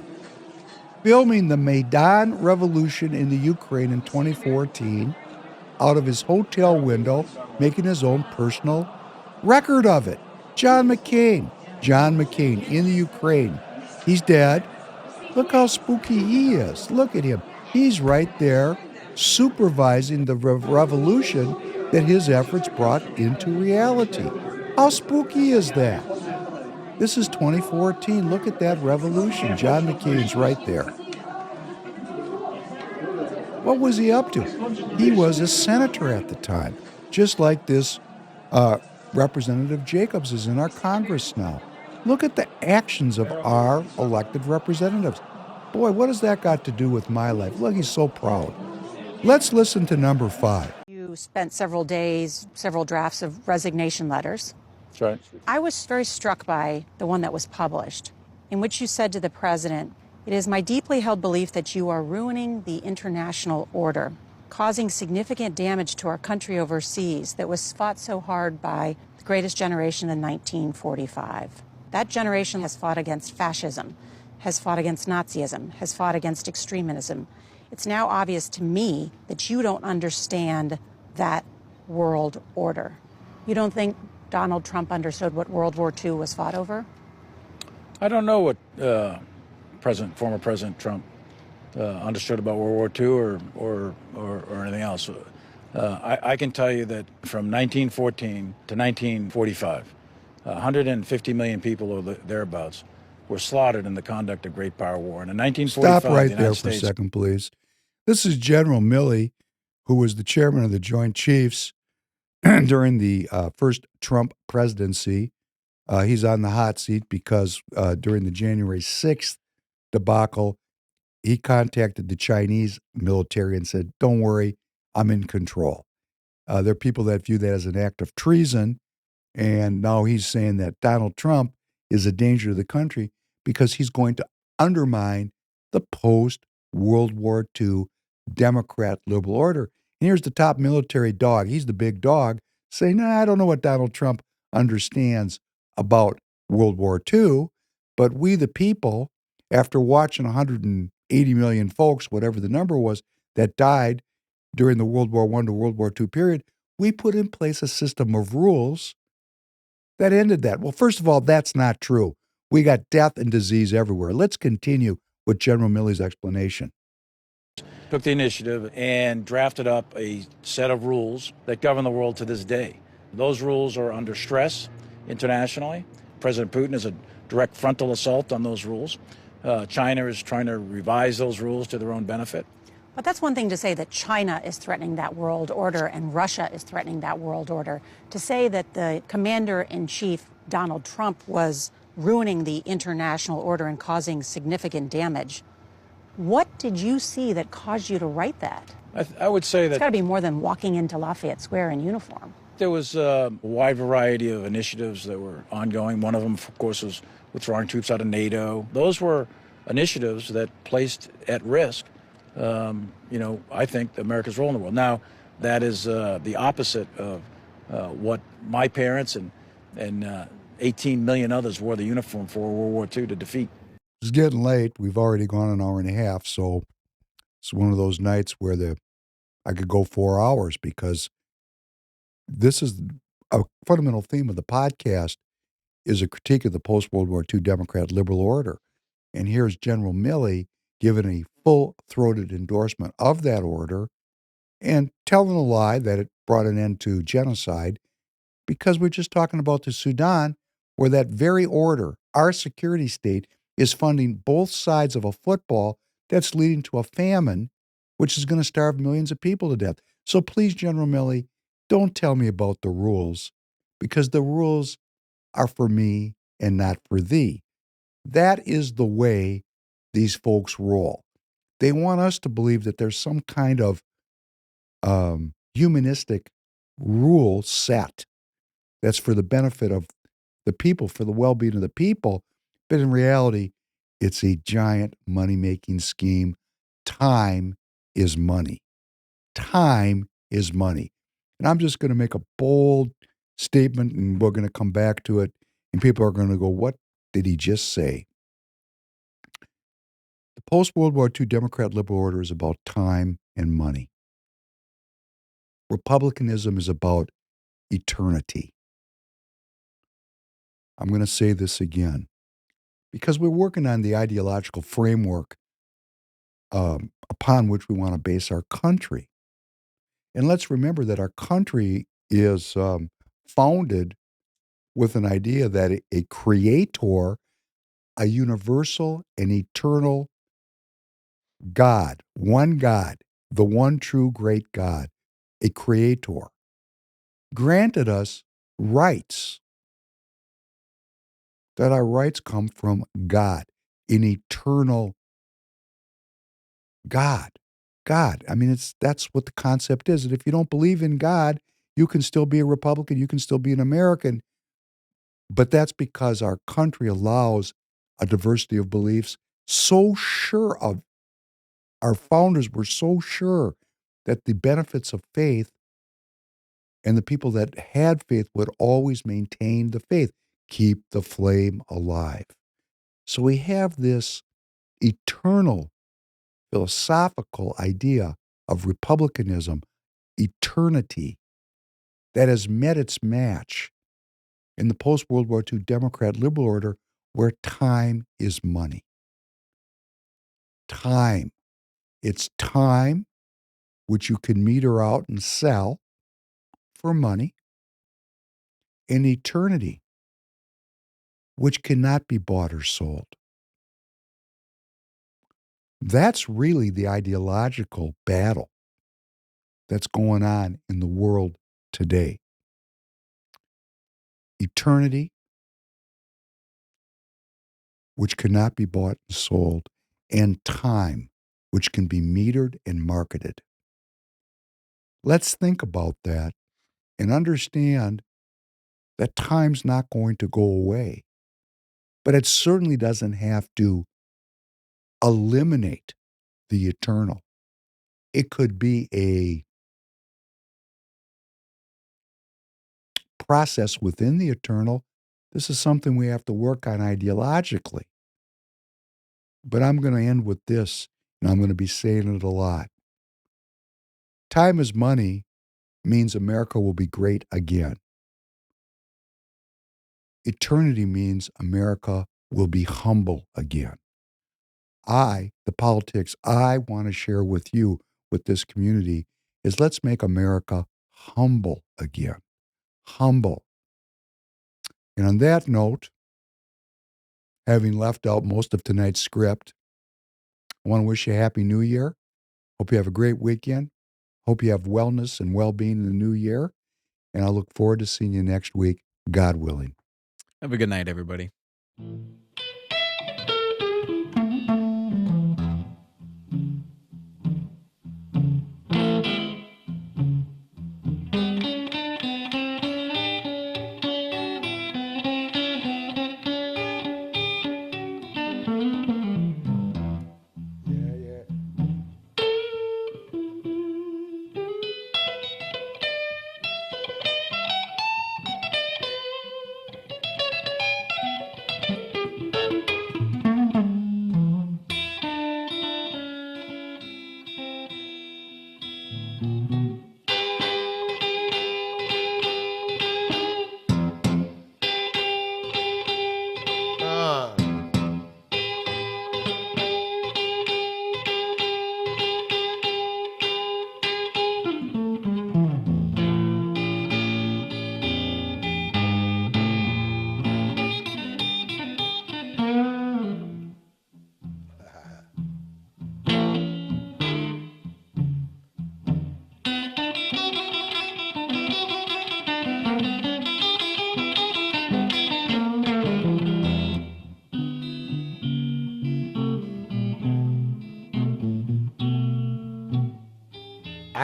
filming the Maidan Revolution in the Ukraine in 2014 out of his hotel window, making his own personal record of it. John McCain in the Ukraine. He's dead. Look how spooky he is. Look at him. He's right there supervising the revolution that his efforts brought into reality. How spooky is that? This is 2014. Look at that revolution. John McCain's right there. What was he up to? He was a senator at the time, just like this Representative Jacobs is in our Congress now. Look at the actions of our elected representatives. Boy, what has that got to do with my life? Look, he's so proud. Let's listen to number 5. You spent several days, several drafts of resignation letters. That's right. I was very struck by the one that was published, in which you said to the president, "It is my deeply held belief that you are ruining the international order, causing significant damage to our country overseas that was fought so hard by the greatest generation in 1945. That generation has fought against fascism, has fought against Nazism, has fought against extremism. It's now obvious to me that you don't understand that world order." You don't think Donald Trump understood what World War II was fought over? I don't know what former President Trump understood about World War II or anything else. I can tell you that from 1914 to 1945, 150 million people or thereabouts were slaughtered in the conduct of Great Power War. And in 1945, Stop right the there United for a States, second, please. This is General Milley, who was the chairman of the Joint Chiefs during the first Trump presidency. He's on the hot seat because during the January 6th debacle, he contacted the Chinese military and said, "Don't worry, I'm in control." There are people that view that as an act of treason, and now he's saying that Donald Trump is a danger to the country because he's going to undermine the post-World War II Democrat liberal order. And here's the top military dog. He's the big dog saying, "Nah, I don't know what Donald Trump understands about World War II, but we the people, after watching 180 million folks, whatever the number was, that died during the World War I to World War II period, we put in place a system of rules that ended that." Well, first of all, that's not true. We got death and disease everywhere. Let's continue with General Milley's explanation. took the initiative and drafted up a set of rules that govern the world to this day. Those rules are under stress internationally. President Putin is a direct frontal assault on those rules. China is trying to revise those rules to their own benefit. But that's one thing to say that China is threatening that world order and Russia is threatening that world order. To say that the commander-in-chief, Donald Trump, was ruining the international order and causing significant damage, What did you see that caused you to write that? I would say It's got to that be more than walking into Lafayette Square in uniform. there was a wide variety of initiatives that were ongoing. One of them, of course, was withdrawing troops out of NATO. Those were initiatives that placed at risk, I think, America's role in the world. Now, that is the opposite of what my parents and 18 million others wore the uniform for World War II to defeat. It's getting late. We've already gone an hour and a half, so it's one of those nights where I could go 4 hours because this is a fundamental theme of the podcast is a critique of the post-World War II Democrat liberal order. And here's General Milley giving a full-throated endorsement of that order and telling a lie that it brought an end to genocide because we're just talking about the Sudan where that very order, our security state, is funding both sides of a football that's leading to a famine, which is going to starve millions of people to death. So please, General Milley, don't tell me about the rules because the rules are for me and not for thee. That is the way these folks roll. They want us to believe that there's some kind of humanistic rule set that's for the benefit of the people, for the well-being of the people. But in reality, it's a giant money-making scheme. Time is money. Time is money. And I'm just going to make a bold statement, and we're going to come back to it, and people are going to go, what did he just say? The post-World War II Democrat liberal order is about time and money. Republicanism is about eternity. I'm going to say this again because we're working on the ideological framework upon which we want to base our country. And let's remember that our country is founded with an idea that a creator, a universal and eternal God, the one true great God, a creator, granted us rights, that our rights come from God, an eternal God. God. I mean, that's what the concept is. And if you don't believe in God, you can still be a Republican, you can still be an American, but that's because our country allows a diversity of beliefs. Our founders were so sure that the benefits of faith and the people that had faith would always maintain the faith, keep the flame alive. So we have this eternal philosophical idea of republicanism, eternity, that has met its match in the post-World War II Democrat liberal order where time is money. Time. It's time which you can meter out and sell for money, and eternity, which cannot be bought or sold. That's really the ideological battle that's going on in the world today. Eternity, which cannot be bought and sold, and time, which can be metered and marketed. Let's think about that and understand that time's not going to go away, but it certainly doesn't have to eliminate the eternal. It could be a process within the eternal. This is something we have to work on ideologically. But I'm going to end with this, and I'm going to be saying it a lot. Time is money means America will be great again. Eternity means America will be humble again. The politics I want to share with you, with this community, is let's make America humble again. Humble. And on that note, having left out most of tonight's script, I want to wish you a happy new year. Hope you have a great weekend. Hope you have wellness and well-being in the new year. And I look forward to seeing you next week, God willing. Have a good night, everybody.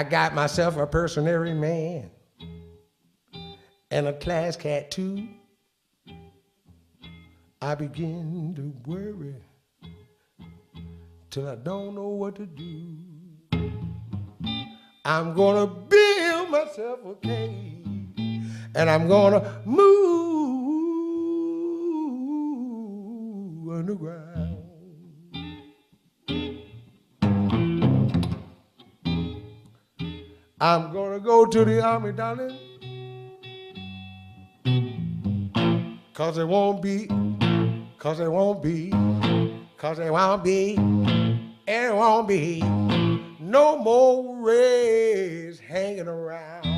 I got myself a personary man and a class cat too. I begin to worry till I don't know what to do. I'm gonna build myself a cave and I'm gonna move underground. I'm gonna go to the army, darling, 'cause it won't be, and it won't be no more rays hanging around.